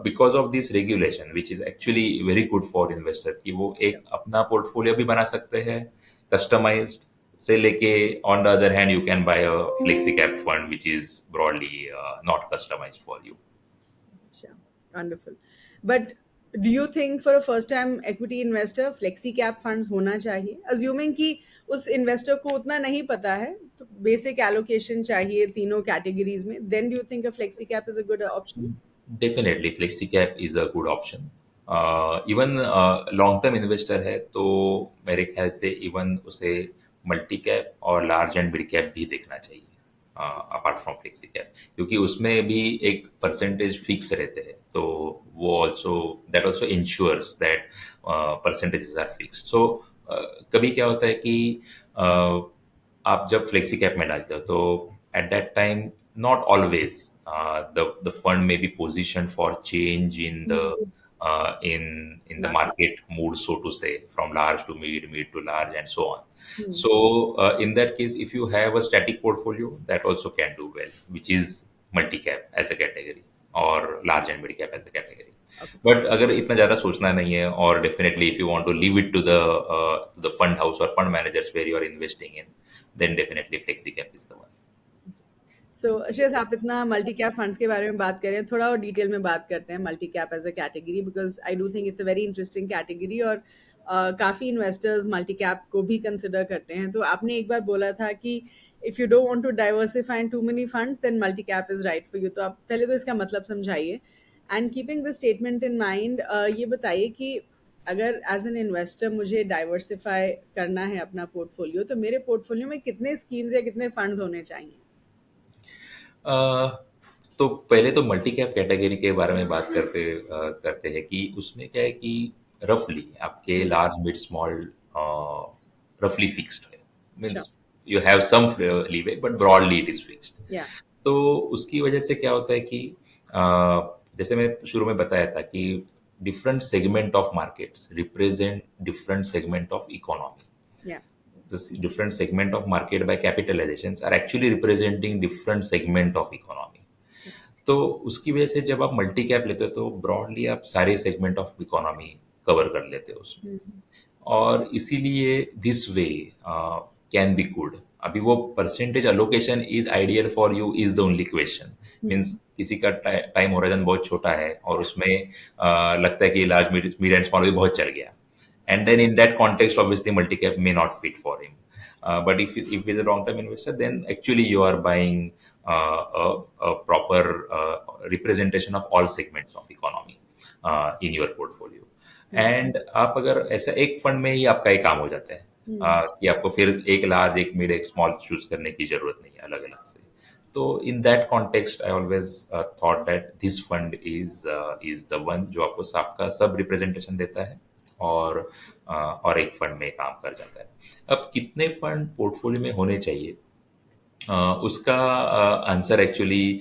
because of this regulation which is actually very good for investor, कि वो एक अपना पोर्टफोलियो भी बना सकते हैं कस्टमाइज्ड से लेके, on the other hand you can buy a flexi cap fund which is broadly not customized for you. Wonderful. But do you think for a first time equity investor flexi cap funds होना चाहिए, assuming कि उस investor को उतना नहीं पता है, तो बेसिक एलोकेशन चाहिए तीनों कैटेगरीज में, then do you think a flexi cap is a good option? Definitely flexi cap is a good option. Even long term investor है तो मेरे ख्याल से इवन उसे मल्टी कैप और लार्ज एंड मिड कैप भी देखना चाहिए अपार्ट फ्रॉम फ्लेक्सी कैप, क्योंकि उसमें भी एक परसेंटेज फिक्स रहते हैं, तो वो also that also ensures that percentages are fixed. So कभी क्या होता है कि आप जब फ्लेक्सी कैप में डालते हो तो at that time not always the fund may be positioned for change in the in the Market. market mood, so to say, from large to mid, mid to large, and so on. Hmm. So in that case, if you have a static portfolio, that also can do well, which is multi-cap as a category or large and mid cap as a category. Okay. But अगर इतना ज़्यादा सोचना नहीं है और definitely if you want to leave it to the fund house और fund managers where you are investing in, then definitely flexi cap is the one. So अशियस, आप इतना मल्टी कैप फंड्स के बारे में बात कर रहे हैं, थोड़ा और डिटेल में बात करते हैं multi cap as a category, because I do think it's a very interesting category और काफ़ी इन्वेस्टर्स मल्टी कैप को भी कंसिडर करते हैं. तो आपने एक बार बोला था कि if you don't want to diversify in too many funds then multi cap is right for you. तो आप पहले तो इसका मतलब समझाइए, and keeping this statement in mind, ये बताइए कि अगर एज एन इन्वेस्टर मुझे डाइवर्सिफाई करना है अपना पोर्टफोलियो, तो मेरे पोर्टफोलियो में कितने स्कीम्स या कितने फंड्स होने चाहिए? तो पहले तो मल्टी कैप कैटेगरी के बारे में बात करते हैं कि उसमें क्या है कि रफली आपके लार्ज मिड स्मॉल रफली फिक्स्ड है, Sure. Means you have some leeway but broadly it is fixed. Yeah. तो उसकी वजह से क्या होता है कि जैसे मैं शुरू में बताया था कि different segment of markets represent different segment of economy. Yeah. The different segment of market by capitalizations are actually representing different segment of economy. तो उसकी वजह से जब आप मल्टी कैप लेते हो तो ब्रॉडली आप सारे सेगमेंट ऑफ इकोनॉमी कवर कर लेते हो उसमें, और इसीलिए this way can be good. अभी वो percentage allocation is ideal for you is the only question. Means किसी का टाइम होराइजन बहुत छोटा है और उसमें लगता है कि लार्ज मिड एंड स्मॉल भी बहुत चल गया, and then in that context obviously multi-cap may not fit for him. But if he's a long-term investor, then actually you are buying a proper representation of all segments of economy in your portfolio. And आप अगर ऐसा एक fund में ही आपका एक काम हो जाता है कि आपको फिर एक लार्ज एक मिड एक स्मॉल चूज करने की जरूरत नहीं है अलग अलग से. तो in that context I always thought that this fund is the one जो आपको सबका सब रिप्रेजेंटेशन देता है और एक फंड में काम कर जाता है. अब कितने फंड पोर्टफोलियो में होने चाहिए, उसका आंसर एक्चुअली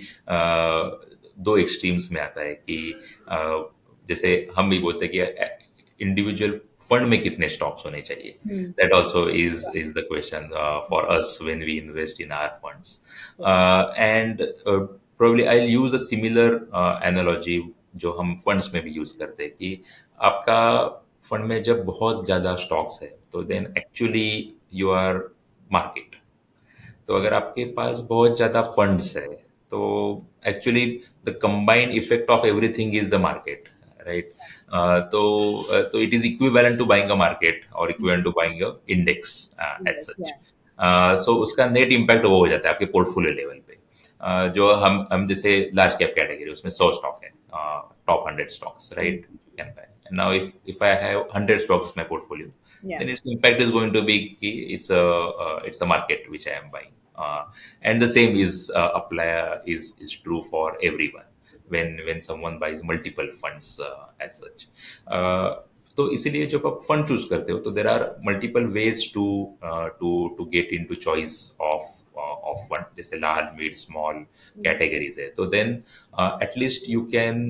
दो एक्सट्रीम्स में आता है कि जैसे हम भी बोलते हैं कि इंडिविजुअल फंड में कितने स्टॉक्स होने चाहिए. That also is the question for us when we invest in our funds. And probably I will use a similar analogy जो हम फंड्स में भी यूज करते हैं कि आपका फंड में जब बहुत ज्यादा स्टॉक्स है तो then actually you are market. तो अगर आपके पास बहुत ज्यादा फंड्स है तो actually the combined effect of everything is the market, right. तो it is equivalent to buying a market और equivalent to buying a index as such. So उसका नेट इम्पैक्ट वो हो जाता है आपके पोर्टफोलियो लेवल पे. जो हम जैसे लार्ज कैप कैटेगरी उसमें 100 स्टॉक है, top 100 stocks, right? You can buy. And now if I have 100 stocks in my portfolio, then its impact is going to be it's a market which I am buying. And the same is true for everyone when someone buys multiple funds as such. तो इसीलिए जब आप fund choose करते हो तो there are multiple ways to get into choice of fund. जैसे large mid small categories है तो देन एटलीस्ट यू कैन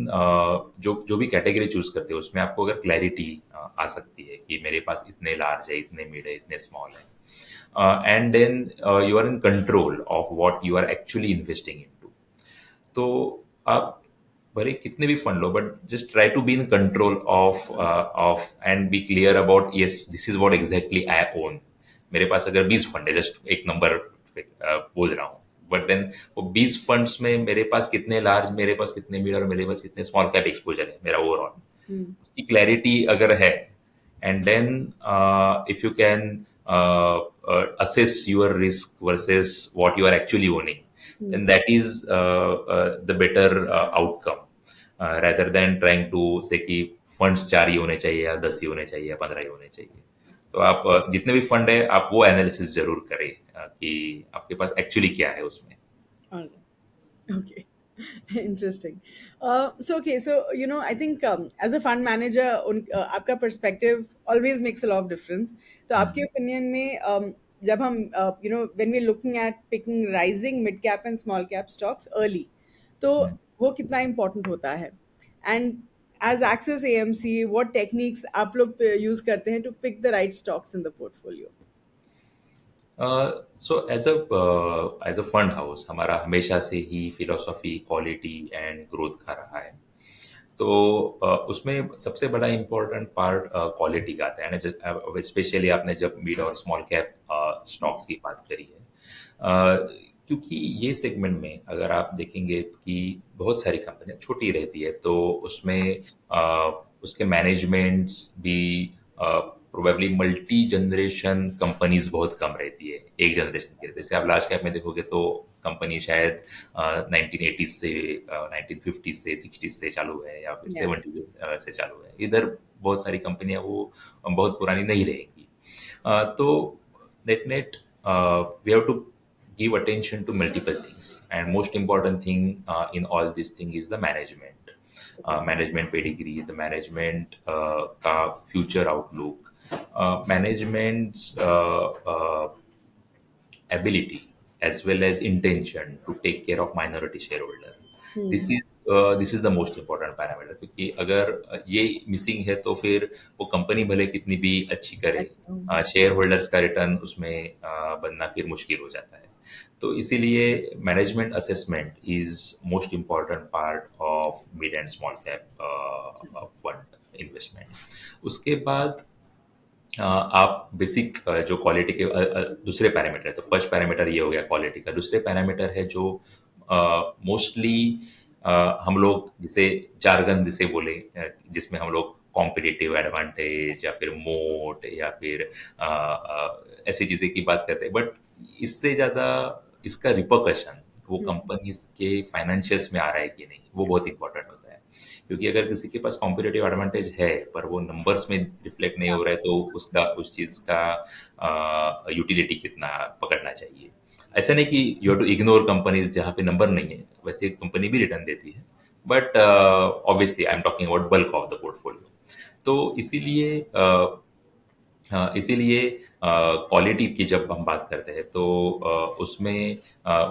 जो भी कैटेगरी चूज करते हो उसमें आपको अगर क्लैरिटी आ सकती है कि मेरे पास इतने लार्ज है, इतने मिड है, इतने स्मॉल है, and then you are in control of what you are actually investing into. तो आप भले कितने भी फंड लो but just try to be in control of and be clear about yes this is what exactly I own. मेरे पास अगर 20 fund है, जस्ट एक नंबर बोल रहा हूँ, बट देन वो 20 फंड्स में मेरे पास कितने लार्ज, मेरे पास कितने मिड और मेरे पास कितने स्मॉल कैप एक्सपोजर है मेरा ओवरऑल, उसकी क्लैरिटी अगर है, and then if you can assess your risk versus what you are actually owning, then that is the better outcome rather than trying to say कि funds 4 ही होने चाहिए या 10 ही होने चाहिए या 15 ही होने चाहिए. तो आप जितने भी फंड है आप वो एनालिसिस जरूर करें कि आपके पास एक्चुअली क्या है उसमें. Okay. Interesting. So I think as a fund manager, आपका perspective always makes a lot of difference. तो आपके opinion में जब हम when we're looking at picking rising mid cap and small cap stocks early, तो वो कितना important होता है? And As Axis AMC, what techniques आप लोग use करते हैं to pick the right stocks in the portfolio? So as a fund house हमारा हमेशा से ही फिलोसॉफी क्वालिटी एंड ग्रोथ का रहा है। तो उसमें सबसे बड़ा इम्पोर्टेंट पार्ट क्वालिटी का आता है ना, स्पेशली आपने जब मिड और स्मॉल कैप स्टॉक्स की बात करी है। क्योंकि ये सेगमेंट में अगर आप देखेंगे कि बहुत सारी कंपनियां छोटी रहती है, तो उसमें उसके मैनेजमेंट्स भी प्रोबेबली मल्टी जनरेशन कंपनीज बहुत कम रहती है एक जनरेशन के। जैसे आप लार्ज कैप में देखोगे तो कंपनी शायद 1980 से 1950 से 60 से चालू है या फिर Yeah. 70 से चालू है। इधर बहुत सारी कंपनियां वो बहुत पुरानी नहीं रहेंगी। तो net net we have to give attention to multiple things, and most important thing in all this thing is the management, Okay. management pedigree, the management का future outlook, management's ability as well as intention to take care of minority shareholder. This is the most important parameter, क्योंकि अगर ये missing है तो फिर वो company भले कितनी भी अच्छी करे, शेयर होल्डर्स का रिटर्न उसमें बनना फिर मुश्किल हो जाता है। तो इसीलिए management assessment is most important part of mid and small cap fund investment. उसके बाद आप बेसिक जो क्वालिटी के दूसरे पैरामीटर है, तो फर्स्ट पैरामीटर ये हो गया क्वालिटी का। दूसरे पैरामीटर है जो मोस्टली हम लोग जिसे जार्गन जिसे बोले, जिसमें हम लोग कॉम्पिटिटिव एडवांटेज या फिर मोट या फिर ऐसी चीज़ें की बात करते हैं। बट इससे ज़्यादा इसका रिपरकशन वो कंपनीज के फाइनेंशियल्स में आ रहा है कि नहीं, वो बहुत इंपॉर्टेंट होता है। क्योंकि अगर किसी के पास कॉम्पिटिटिव एडवांटेज है पर वो नंबर्स में रिफ्लेक्ट नहीं हो रहा है, तो उसका उस चीज़ का यूटिलिटी कितना पकड़ना चाहिए। ऐसा नहीं कि you have to ignore companies जहाँ पे नंबर नहीं है, वैसे कंपनी भी रिटर्न देती है, but obviously I am talking about bulk of the portfolio. तो इसीलिए क्वालिटी की जब हम बात करते हैं तो उसमें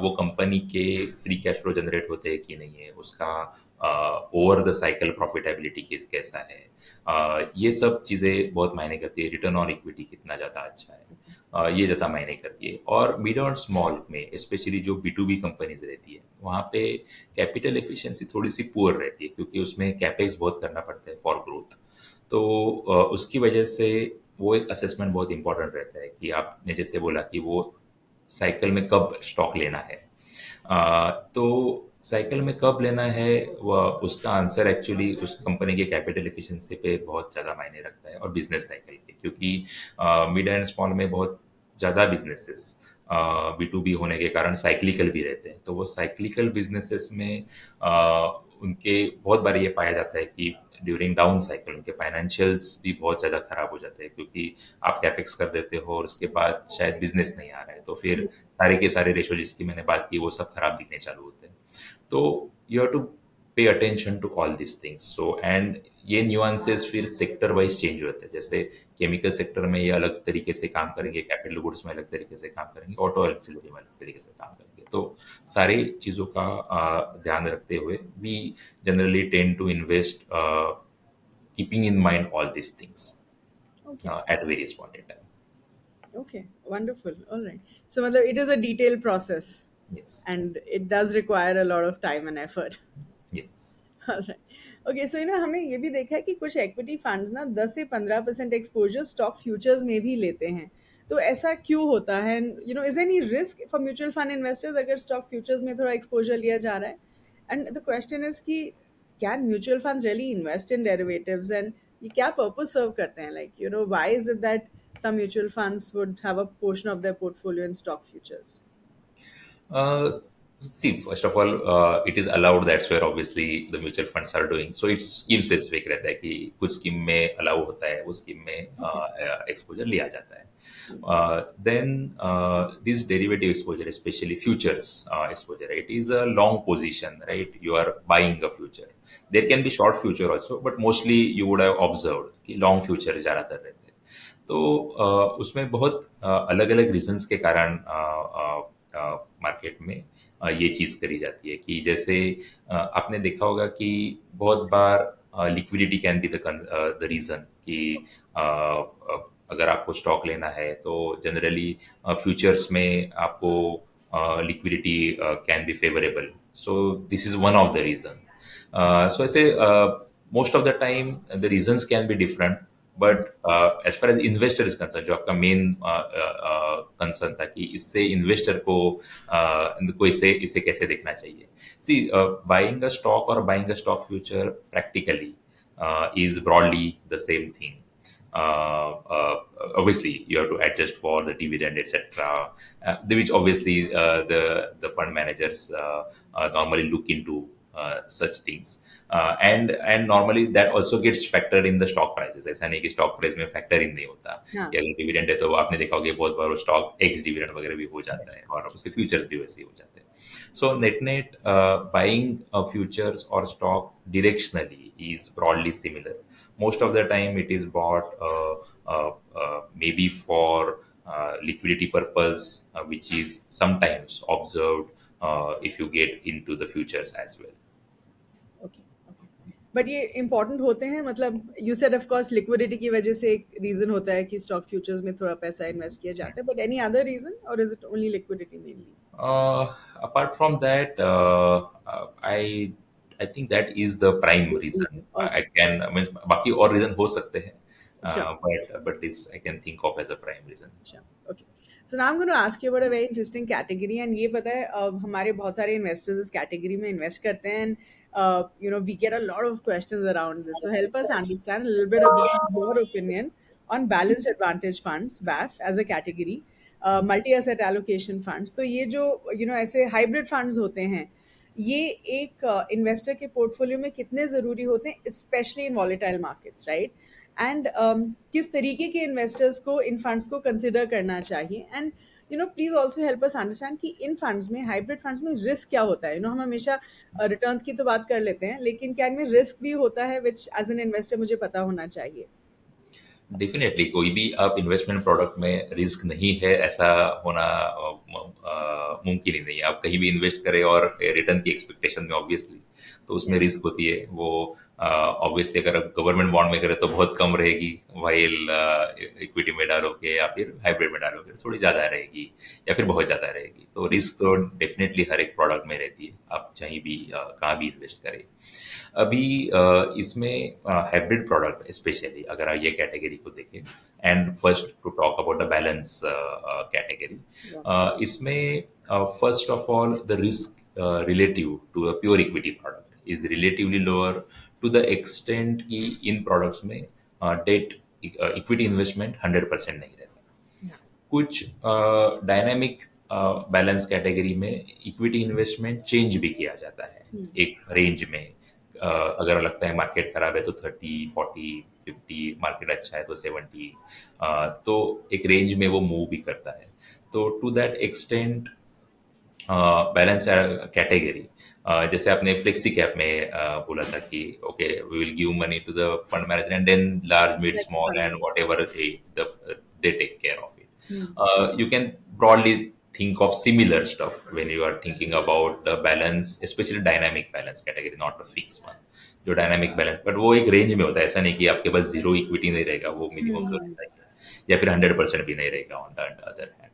वो कंपनी के फ्री कैश फ्लो जनरेट होते हैं कि नहीं है, उसका ओवर द साइकिल प्रॉफिटेबिलिटी कैसा है, ये सब चीज़ें बहुत मायने करती है। रिटर्न ऑन इक्विटी कितना ज़्यादा अच्छा है, ये ज़्यादा मायने करती है। और मिड और स्मॉल में स्पेशली जो B2B कंपनीज रहती है, वहाँ पे कैपिटल एफिशिएंसी थोड़ी सी पुअर रहती है, क्योंकि उसमें कैपेक्स बहुत करना पड़ता है फॉर ग्रोथ। तो उसकी वजह से वो एक असेसमेंट बहुत इंपॉर्टेंट रहता है कि आपने जैसे बोला कि वो साइकिल में कब स्टॉक लेना है। तो साइकिल में कब लेना है, वह उसका आंसर एक्चुअली उस कंपनी के कैपिटल एफिशिएंसी पे बहुत ज़्यादा मायने रखता है और बिजनेस साइकिल पे, क्योंकि मिड एंड स्मॉल में बहुत ज़्यादा बिजनेसेस B2B होने के कारण साइक्लिकल भी रहते हैं। तो वो साइक्लिकल बिजनेसेस में उनके बहुत बार ये पाया जाता है कि ड्यूरिंग डाउन साइकिल उनके फाइनेंशियल्स भी बहुत ज़्यादा खराब हो जाते हैं, क्योंकि आप कैपेक्स कर देते हो और उसके बाद शायद बिजनेस नहीं आ रहा है, तो फिर सारे के सारे रेशो जिसकी मैंने बात की वो सब खराब दिखने चालू होते हैं। तो you have to pay attention to all this things. So and ये न्यूआंसेस फिर सेक्टर वाइज चेंज होते हैं। जैसे केमिकल सेक्टर में ये अलग तरीके से काम करेंगे, कैपिटल गुड्स में अलग तरीके से काम करेंगे, ऑटो एक्सिलरी में अलग तरीके से काम करेंगे। तो सारी चीज़ों का ध्यान रखते हुए we generally tend to invest keeping in mind all this things at various point in time. Okay, wonderful. All right. So, matlab, it is a detailed process Yes. and it does require a lot of time and effort. Yes. All right. Okay, so हमने ये भी देखा है कि कुछ equity funds ना 10 से 15% exposure stock futures में भी लेते हैं। तो ऐसा क्यों होता है? Is there any risk for mutual fund investors अगर stock futures में थोड़ा exposure लिया जा रहा है? And the question is कि can mutual funds really invest in derivatives and ये क्या purpose serve करते हैं? Like, why is it that some mutual funds would have a portion of their portfolio in stock futures? See, first of all, it is allowed. That's where obviously the mutual funds are doing. So it's scheme specific रहता है कि कुछ scheme में allow होता है, उस scheme में exposure लिया जाता है। Then this derivative exposure, especially futures exposure, it is a long position, right? You are buying a future. There can be short future also, but mostly you would have observed कि long future ज़्यादातर रहते हैं। तो उसमें बहुत अलग अलग reasons के कारण मार्केट में ये चीज़ करी जाती है कि जैसे आपने देखा होगा कि बहुत बार liquidity can be the reason कि अगर आपको स्टॉक लेना है तो जनरली फ्यूचर्स में आपको liquidity can be favourable, so this is one of the reason. So ऐसे most of the time the reasons can be different, but as far as investor is concerned, जो आपका main concern था कि इससे investor को इसे इसे कैसे देखना चाहिए. सी, बाइंग अ स्टॉक और buying a stock future practically is broadly the same thing. Obviously, you have to adjust for the dividend, etc., which obviously the fund managers normally look into such things, and normally that also gets factored in the stock prices. ऐसा नहीं कि stock price में factor in नहीं होता. हाँ. या अगर dividend है तो आपने देखा होगा बहुत बार स्टॉक एक्स डिविडेंड वगैरह भी हो जाता है, और उसके फ्यूचर्स भी वैसे ही हो जाते हैं. So net buying futures or stock directionally is broadly similar. Most of the time it is bought maybe for liquidity purpose, which is sometimes observed if you get into the futures as well. Okay. But ये important होते हैं, मतलब you said of course liquidity की वजह से एक reason होता है कि स्टॉक फ्यूचर्स में थोड़ा पैसा इन्वेस्ट किया जाता है, बट एनी अदर रीजन, और is it only liquidity mainly? Apart from that, I think that is the prime reason. I can, I mean, बाकी और reason हो सकते हैं, but this I can think of as a prime reason. Okay. So now I'm going to ask you about a very interesting category, and ये पता है हमारे बहुत सारे investors इस category में invest करते हैं, and you know, we get a lot of questions around this. So help us understand a little bit about your opinion on balanced advantage funds, BAF, as a category, multi-asset allocation funds. तो ये जो you know ऐसे hybrid funds होते हैं, ये एक investor के portfolio में कितने ज़रूरी होते हैं, specially in volatile markets, right? And किस तरीके के इन्वेस्टर्स को इन फंड्स को कंसिडर करना चाहिए, and you know please also help us understand कि इन फंड्स में, हाइब्रिड फंड्स में रिस्क क्या होता है. यू नो हम हमेशा रिटर्न्स की तो बात कर लेते हैं, लेकिन क्या इनमें रिस्क भी होता है विच एज एन इन्वेस्टर मुझे पता होना चाहिए? डेफिनेटली कोई भी आप इन्वेस्टमेंट प्रोडक्ट में रिस्क नहीं है ऐसा होना मुमकिन ही नहीं है. आप कहीं भी इन्वेस्ट करें और रिटर्न की एक्सपेक्टेशन में ऑब्वियसली तो उसमें रिस्क होती है. वो ऑब्वियसली अगर आप गवर्नमेंट बॉन्ड में करें तो बहुत कम रहेगी, वाइल इक्विटी में डालोगे या फिर हाइब्रिड में डालोगे थोड़ी ज़्यादा रहेगी या फिर बहुत ज़्यादा रहेगी. तो रिस्क तो डेफिनेटली हर एक प्रोडक्ट में रहती है, आप कहीं भी कहाँ भी इन्वेस्ट करें. अभी इसमें हाइब्रिड प्रोडक्ट स्पेशली अगर ये कैटेगरी को देखें, and first to talk about the balance category, इसमें first of all the risk relative to a pure equity product is relatively lower to the extent कि इन प्रोडक्ट्स में डेट इक्विटी इन्वेस्टमेंट 100% नहीं रहता. कुछ डायनामिक बैलेंस कैटेगरी में equity investment change भी किया जाता है एक रेंज में. अगर लगता है मार्केट खराब है तो 30, 40, 50, मार्केट अच्छा है तो 70, तो एक रेंज में वो मूव भी करता है. तो to that extent balance category, जैसे आपने फ्लेक्सी कैप में बोला था कि okay we will give money to the fund manager and then large mid small and whatever they take care of it. You can broadly think of similar stuff when you are thinking about the balance, especially dynamic balance category, not the fixed one. जो dynamic balance, but वो एक range में होता है. ऐसा नहीं कि आपके पास जीरो इक्विटी नहीं रहेगा, वो मिनिमम तो रहता है, या फिर 100% भी नहीं रहेगा ऑन द अदर हैंड.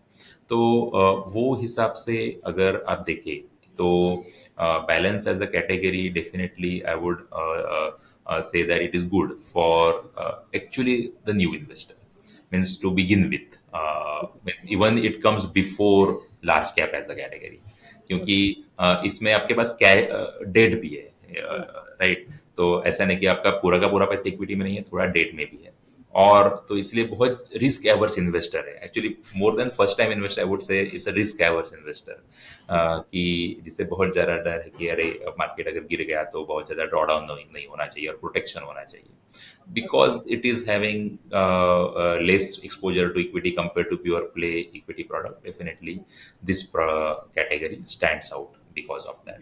तो वो हिसाब से अगर आप देखें तो balance as a category definitely I would say that it is good for actually the new investor, means to begin with, means even it comes before large cap as a category, क्योंकि इसमें आपके पास date भी है, right? तो ऐसा नहीं कि आपका पूरा का पूरा पैसा इक्विटी में नहीं है, थोड़ा डेट में भी है, और तो इसलिए बहुत रिस्क एवर्स इन्वेस्टर है. Actually more than first time investor I would say is a risk averse investor, कि जिससे बहुत ज़्यादा डर है कि अरे मार्केट अगर गिर गया तो बहुत ज़्यादा ड्रॉ डाउन नहीं होना चाहिए और प्रोटेक्शन होना चाहिए, because it is having less exposure to equity compared to pure play equity product. Definitely this category stands out because of that.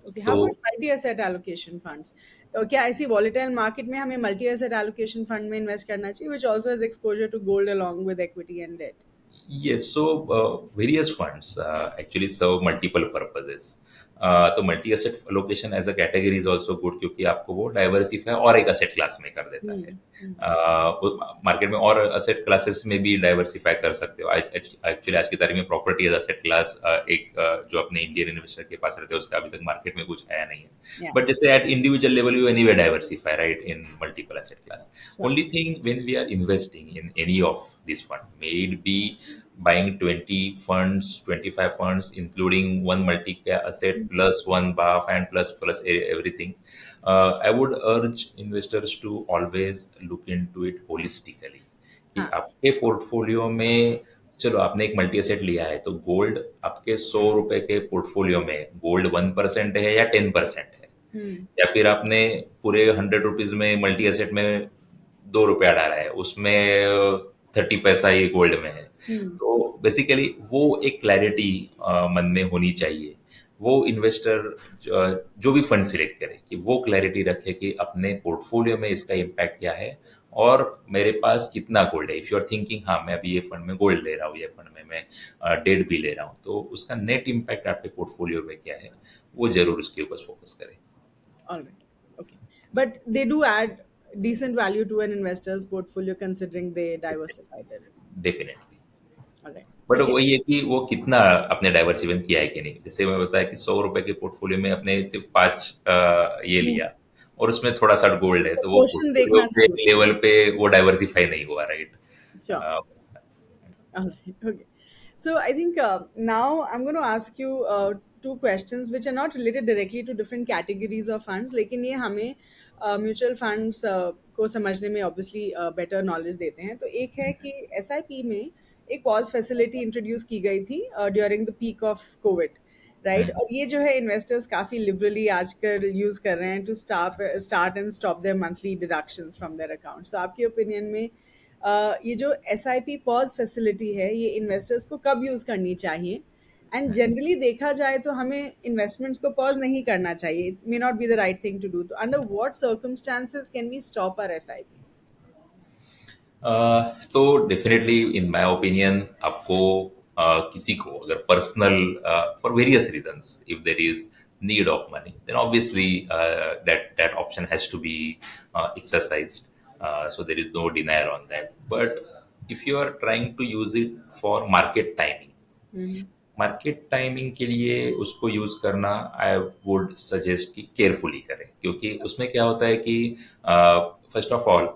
Okay, how about multi-asset allocation funds? क्या ऐसी volatile market में हमें multi-asset allocation fund में invest करना चाहिए, which also has exposure to gold along with equity and debt? Yes, so various funds actually serve multiple purposes. तो multi asset allocation as a category is also good, क्योंकि आपको वो diversify और एक asset class में कर देता है। मार्केट में और एसेट क्लासेस में भी डाइवर्सिफाई कर सकते हो। एक्चुअली आज की तारीख में प्रॉपर्टी एज एसेट क्लास जो अपने इंडियन इन्वेस्टर के पास रहते हैं उसका अभी तक मार्केट में कुछ आया नहीं है। Yeah. बट जैसे at individual level you anyway diversify right in multiple asset class. Only thing when we are investing in any of this fund, may it be buying 20 funds, 25 funds, including one multi-cap asset plus one bar fund plus everything. I would urge investors to always look into it holistically. कि हाँ. आपके portfolio में, चलो आपने एक multi asset लिया है तो गोल्ड आपके 100 रुपए के पोर्टफोलियो में गोल्ड 1% है या 10% है, या फिर आपने पूरे 100 रुपीज में मल्टी एसेट में 2 रुपया डाला है, उसमें 30 पैसा ये गोल्ड में है। तो बेसिकली वो एक क्लैरिटी मन में होनी चाहिए। वो इन्वेस्टर जो भी फंड सिलेक्ट करे कि वो क्लैरिटी रखे कि अपने पोर्टफोलियो में इसका इम्पैक्ट क्या है और मेरे पास कितना गोल्ड है। इफ यू आर थिंकिंग हाँ मैं अभी ये फंड में गोल्ड ले रहा हूँ, ये फंड में मैं डेट भी ले रहा हूँ, तो उसका नेट इम्पैक्ट आपके पोर्टफोलियो में क्या है वो जरूर उसके ऊपर फोकस करें। All right. Okay. But they do add decent value to an investor's portfolio considering they diversify their risk. Definitely. All right. But Okay. वही है कि वो कितना अपने डाइवर्सिफाई किया है कि नहीं। जैसे मैं बताया कि 100 रुपए के पोर्टफोलियो में अपने सिर्फ 5 ये लिया और उसमें थोड़ा सा गोल्ड है, तो वो Proportion पोर्टफोलियो देखना के चाहिए. लेवल पे वो डाइवर्सिफाई नहीं हुआ, right. Sure. All right. Okay. So I think now I'm going to ask you two questions which are not related directly to different categories of funds, लेकिन ये हमें म्यूचुअल फंड्स को समझने में ऑब्वियसली बेटर नॉलेज देते हैं। तो एक है कि एसआईपी में एक पॉज फैसिलिटी इंट्रोड्यूस की गई थी during the peak of Covid, right? और ये जो है इन्वेस्टर्स काफ़ी लिबरली आजकल यूज़ कर रहे हैं to start and stop their monthly deductions from their account. तो आपके ओपिनियन में ये जो एसआईपी पॉज फैसिलिटी है ये इन्वेस्टर्स को कब यूज़ करनी चाहिए? एंड जनरली देखा जाए तो हमें इन्वेस्टमेंट्स को पॉज नहीं करना चाहिए, it may not be the right thing to do. तो under what circumstances can we stop our SIPs? तो डेफिनेटली इन माय ओपिनियन आपको किसी को अगर personal for various reasons if there is need of money, then obviously that option has to be exercised. So there is no denial on that. But if you are trying to use it for market timing, market timing के लिए उसको use करना I would suggest कि carefully करें, क्योंकि उसमें क्या होता है कि फर्स्ट ऑफ ऑल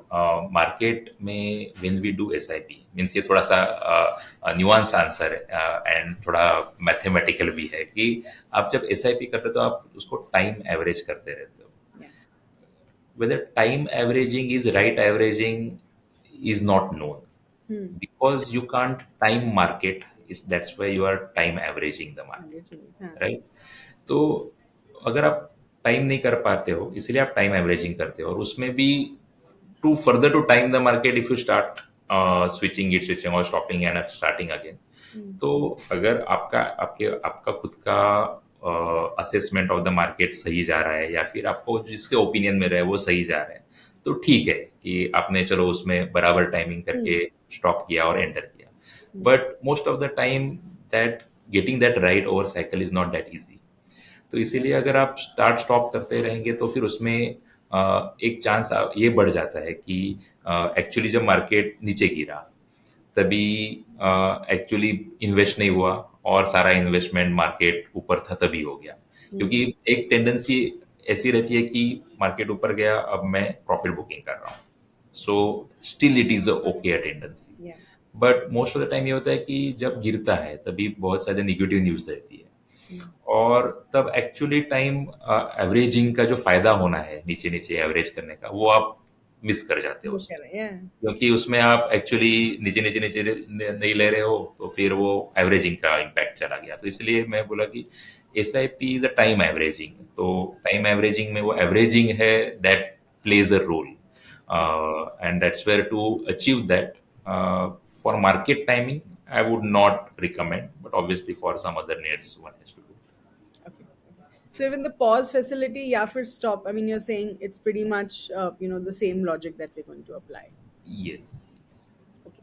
मार्केट में when we do SIP means, ये थोड़ा सा न्यूआंस आंसर है एंड थोड़ा मैथमेटिकल भी है कि आप जब एसआईपी करते हो तो आप उसको टाइम एवरेज करते रहते हो। Whether time averaging is right averaging is not known because you can't time market, that's why you are time averaging the market, right? तो अगर आप टाइम नहीं कर पाते हो इसलिए आप टाइम एवरेजिंग करते हो, और उसमें भी to further to time the market if you start switching और स्टॉपिंग एंड स्टार्टिंग अगेन, तो अगर आपका खुद का असेसमेंट ऑफ द मार्केट सही जा रहा है या फिर आपको जिसके ओपिनियन में रहे वो सही जा रहा है, तो ठीक है कि आपने चलो उसमें बराबर टाइमिंग करके स्टॉप किया और एंटर किया। But most of the time that getting that right over cycle is not that easy. तो इसीलिए अगर आप स्टार्ट स्टॉप करते रहेंगे तो फिर उसमें एक चांस ये बढ़ जाता है कि एक्चुअली जब मार्केट नीचे गिरा तभी एक्चुअली इन्वेस्ट नहीं हुआ और सारा इन्वेस्टमेंट मार्केट ऊपर था तभी हो गया, क्योंकि एक टेंडेंसी ऐसी रहती है कि मार्केट ऊपर गया अब मैं प्रॉफिट बुकिंग कर रहा हूँ, so still it is okay tendency. But most of the time ये होता है कि जब गिरता है तभी बहुत सारे नेगेटिव न्यूज रहती है और तब एक्चुअली टाइम एवरेजिंग का जो फायदा होना है नीचे नीचे एवरेज करने का वो आप मिस कर जाते हो क्योंकि उसमें आप एक्चुअली नीचे नीचे नीचे नहीं ले रहे हो, तो फिर वो एवरेजिंग का इम्पैक्ट चला गया। तो इसलिए मैं बोला कि SIP is a time averaging, तो टाइम एवरेजिंग में वो एवरेजिंग है that plays a role and that's where to achieve that. For market timing, I would not recommend, but obviously for some other needs, one has to do. Okay. So even the pause facility, yeah, for stop. I mean, you're saying it's pretty much, the same logic that we're going to apply. Yes. Okay.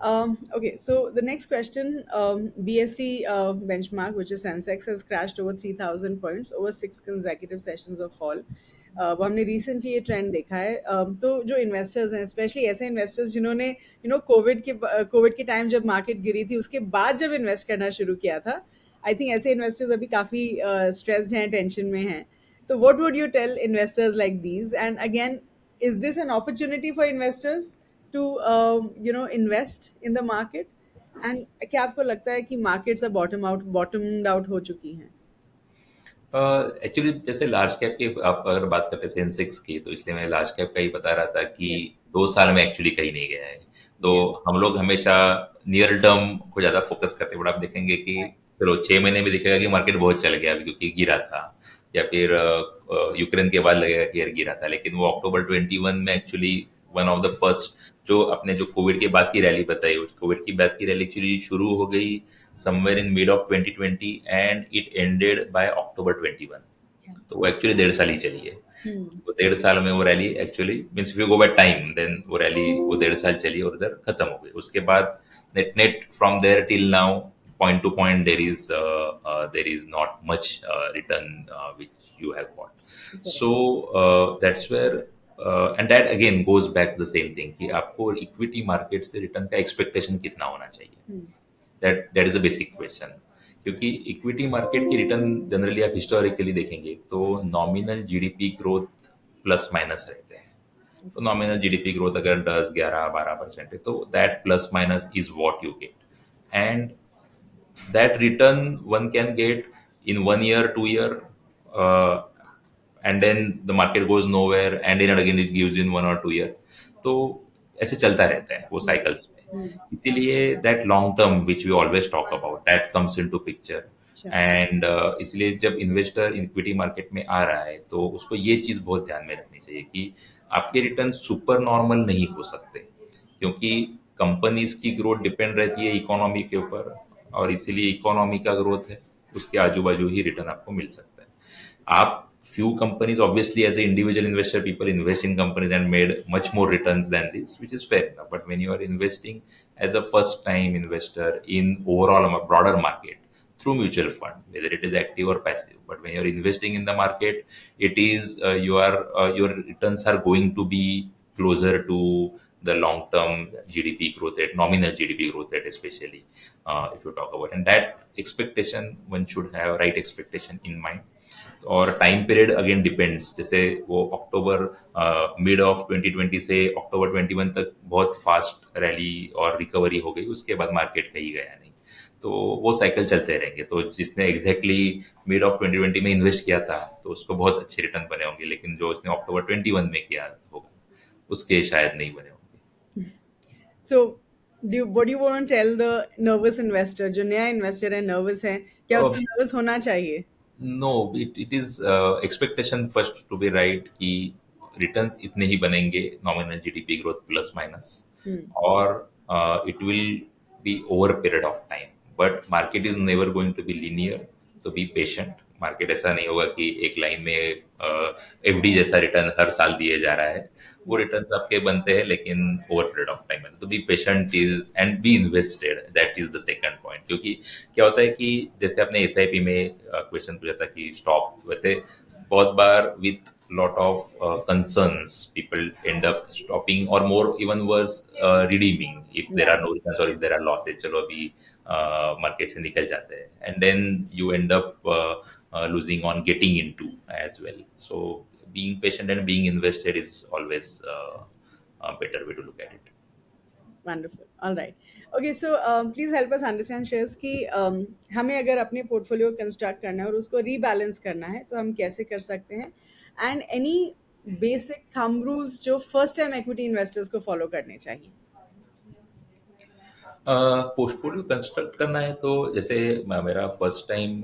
Okay, so the next question, BSC benchmark, which is Sensex, has crashed over 3,000 points over 6 consecutive sessions of fall. वो हमने recently ये trend देखा है. तो जो investors हैं, specially ऐसे investors जिन्होंने कोविड के टाइम जब मार्केट गिरी थी उसके बाद जब इन्वेस्ट करना शुरू किया था, आई थिंक ऐसे इन्वेस्टर्स अभी काफ़ी स्ट्रेस्ड हैं, टेंशन में हैं. तो what would you tell investors like these? And again, is this an opportunity for investors to invest in the market? And क्या आपको लगता है कि markets are bottomed out हो चुकी हैं? एक्चुअली जैसे लार्ज कैप की आप अगर बात करते हैं सेंसेक्स की, तो इसलिए मैं लार्ज कैप का ही बता रहा था कि Yes. 2 साल में एक्चुअली कहीं नहीं गया है. तो Yes. हम लोग हमेशा नियर टर्म को ज्यादा फोकस करते हैं, बट आप देखेंगे कि चलो 6 महीने में दिखेगा कि मार्केट बहुत चल गया अभी क्योंकि गिरा था, या फिर यूक्रेन के बाद लगेगा कि यार गिरा था. लेकिन वो अक्टूबर 21 में actually one of the first, जो अपने जो कोविड के बाद की रैली बताई, उस कोविड की बाद की रैली एक्चुअली शुरू हो गई somewhere in mid of 2020 and it ended by October 21. तो वो एक्चुअली 1.5 साल ही चली है. तो 1.5 साल में वो rally actually means if you go by time then वो रैली वो 1.5 साल चली और उधर खत्म हो गई. उसके बाद net net from there till now point to point there is not much return which you have got. Okay. So that's where and that again goes back to the same thing कि आपको equity market से return का expectation कितना होना चाहिए. that is a basic question. क्योंकि equity market की return generally आप हिस्टोरिकली देखेंगे तो nominal GDP growth plus minus रहते हैं. तो नॉमिनल जीडीपी ग्रोथ अगर 10, 11, 12% है तो that plus minus is what you get, and that return one can get in 1 year, 2 year, and then the market goes nowhere and then again it gives in 1 or 2 year. तो ऐसे चलता रहता है वो cycles में. इसीलिए that long term which we always talk about that comes into picture. And इसलिए जब इन्वेस्टर इक्विटी मार्केट में आ रहा है तो उसको ये चीज बहुत ध्यान में रखनी चाहिए कि आपके रिटर्न सुपर नॉर्मल नहीं हो सकते, क्योंकि कंपनीज की ग्रोथ डिपेंड रहती है इकोनॉमी के ऊपर, और इसीलिए इकोनॉमी का ग्रोथ है उसके आजू बाजू ही रिटर्न आपको मिल सकता है. आप few companies, obviously as an individual investor people invest in companies and made much more returns than this, which is fair enough. But when you are investing as a first time investor in overall a broader market through mutual fund, whether it is active or passive, but when you are investing in the market, it is your returns are going to be closer to the long-term GDP growth rate, nominal GDP growth rate, especially if you talk about. And that expectation, one should have right expectation in mind. और time period again depends. जैसे वो अक्टूबर mid of 2020 से अक्टूबर 21 तक बहुत fast rally और recovery हो गई, उसके बाद मार्केट कहीं गया नहीं. तो वो साइकिल चलते रहेंगे. तो जिसने एग्जैक्टली मिड ऑफ 2020 में इन्वेस्ट किया था तो उसको बहुत अच्छे रिटर्न बने होंगे, लेकिन जो उसने अक्टूबर 21 में किया होगा उसके शायद नहीं बने होंगे. So, what do you want to tell the nervous investor? जो नया इन्वेस्टर है, नर्वस है, क्या उसको नर्वस होना चाहिए? No, it is expectation first to be right कि returns इतने ही बनेंगे nominal GDP growth plus minus, और it will be over a period of time. But market is never going to be linear, so be patient. Market ऐसा नहीं होगा कि एक line में एफडी जैसा रिटर्न हर साल दिए जा रहा है. वो रिटर्न्स आपके बनते हैं लेकिन ओवर पीरियड ऑफ टाइम है. तो be patient is and be invested, that is the second point. क्योंकि क्या होता है कि जैसे आपने एसआईपी में क्वेश्चन पूछा था कि स्टॉप, वैसे बहुत bar with lot of concerns people end up stopping or more even worse redeeming if there are no returns or if there are losses. चलो अभी मार्केट से निकल जाते हैं, and then you end up losing on getting into as well. So being patient and being invested is always a better way to look at it. Wonderful. All right. Okay, so please help us understand shares कि हमें अगर अपने portfolio construct करना है और उसको rebalance करना है तो हम कैसे कर सकते हैं, and any basic thumb rules जो फर्स्ट टाइम इक्विटी इन्वेस्टर्स को फॉलो करने चाहिए. पोर्टफोलियो कंस्ट्रक्ट करना है तो जैसे मेरा फर्स्ट टाइम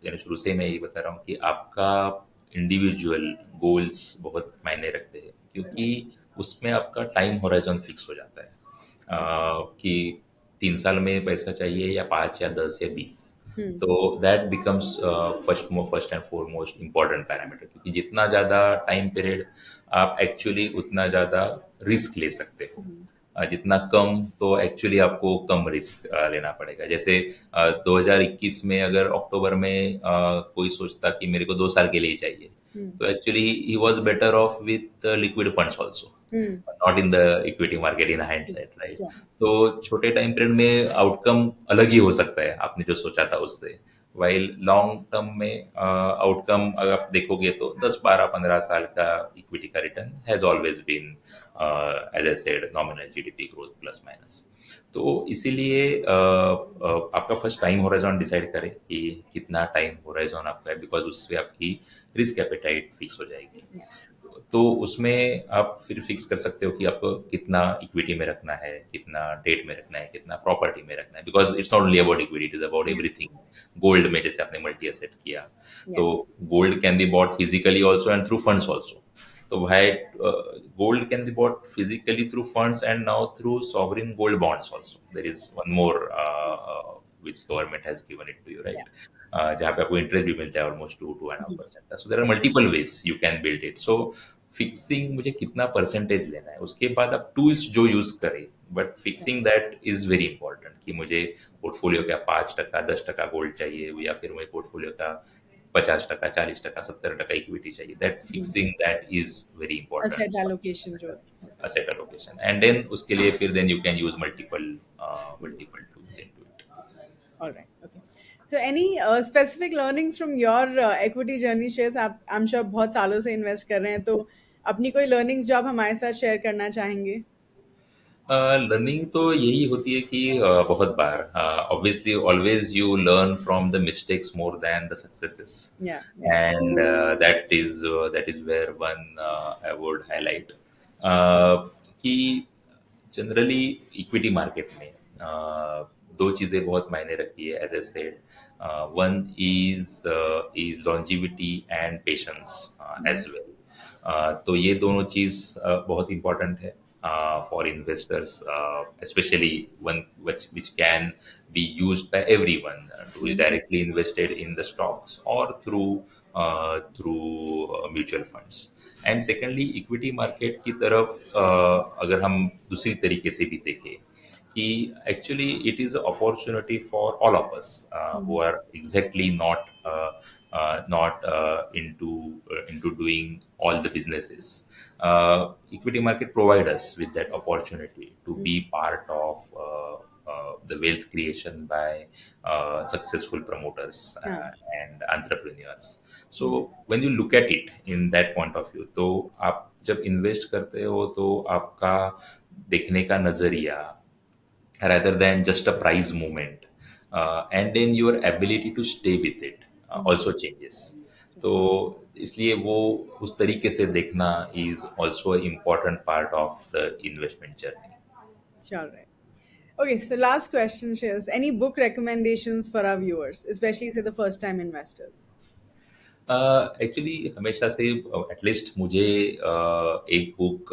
यानी शुरू से मैं ये बता रहा हूँ कि आपका इंडिविजुअल गोल्स बहुत मायने रखते हैं, क्योंकि उसमें आपका टाइम होराइजन फिक्स हो जाता है कि 3 साल में पैसा चाहिए या 5 या 10 या 20. तो that becomes first and foremost important parameter, क्योंकि जितना ज़्यादा टाइम पीरियड आप एक्चुअली उतना ज़्यादा रिस्क ले सकते हो. जितना कम तो एक्चुअली आपको कम रिस्क लेना पड़ेगा। जैसे 2021 में अगर अक्टूबर में कोई सोचता कि मेरे को 2 साल के लिए ही चाहिए, Hmm. तो actually he was better of with liquid funds also, Hmm. Not in the equity market in hindsight, right. Sure. तो छोटे टाइम पीरियड में आउटकम अलग ही हो सकता है आपने जो सोचा था उससे, वाइल लॉन्ग टर्म में आउटकम अगर आप देखोगे तो 10 12 15 साल का इक्विटी का return has always been, as I said, nominal GDP growth plus minus. तो इसीलिए आपका फर्स्ट टाइम होराइजन डिसाइड करें कि कितना टाइम होराइजन आपका है, बिकॉज उससे आपकी रिस्क एपेटाइट फिक्स हो जाएगी। Yeah. तो उसमें आप फिर फिक्स कर सकते हो कि आपको कितना इक्विटी में रखना है, कितना डेट में रखना है, कितना प्रॉपर्टी में रखना है, because it's not only about equity, it is about everything. Gold में जैसे आपने मल्टी एसेट किया, Yeah. तो gold can be bought physically also and through funds also. तो भाई gold can be bought physically through funds and now through sovereign gold bonds also. There is one more which government has given it to you, Yeah. right? जहाँ पे आपको interest भी मिलता है almost 2-2.5% का। So there are multiple ways you can build it. So fixing मुझे कितना percentage लेना है, उसके बाद आप टूल्स जो यूज करें, but fixing that is very important कि मुझे पोर्टफोलियो का 5% 10% गोल्ड चाहिए, या फिर मुझे पोर्टफोलियो का 50%, 40%, 70% इक्विटी चाहिए। That Hmm. Fixing that is very Asset important, allocation जो asset allocation, and then उसके लिए फिर then you can use multiple tools into it. all right. Okay. So any specific learnings from your equity journey shares? आप I'm sure बहुत सालों से invest कर रहे हैं, तो अपनी कोई learnings जो आप हमारे साथ share करना चाहेंगे? लर्निंग तो यही होती है कि बहुत बार obviously always you learn from the mistakes more than the successes, Yeah. Yeah. And that is where one I would highlight कि जनरली इक्विटी मार्केट में दो चीज़ें बहुत मायने रखती है, as I said. One is longevity and patience as well. तो ये दोनों चीज़ बहुत इंपॉर्टेंट है for investors, especially one which can be used by everyone who is directly invested in the stocks or through mutual funds. And secondly, equity market की तरफ अगर हम दूसरी तरीके से भी देखें कि actually it is an opportunity for all of us who are exactly not into doing all the businesses. Equity market provide us with that opportunity to be part of the wealth creation by successful promoters हाँ. and entrepreneurs. So when you look at it in that point of view, तो आप जब invest करते हो तो आपका देखने का नजरिया, rather than just a price movement, and then your ability to stay with it also changes. तो इसलिए वो उस तरीके से देखना is also an important part of the investment journey. Sure. Right. Okay. So last question shares. Any book recommendations for our viewers, especially say the first time investors? Actually हमेशा से at least मुझे एक बुक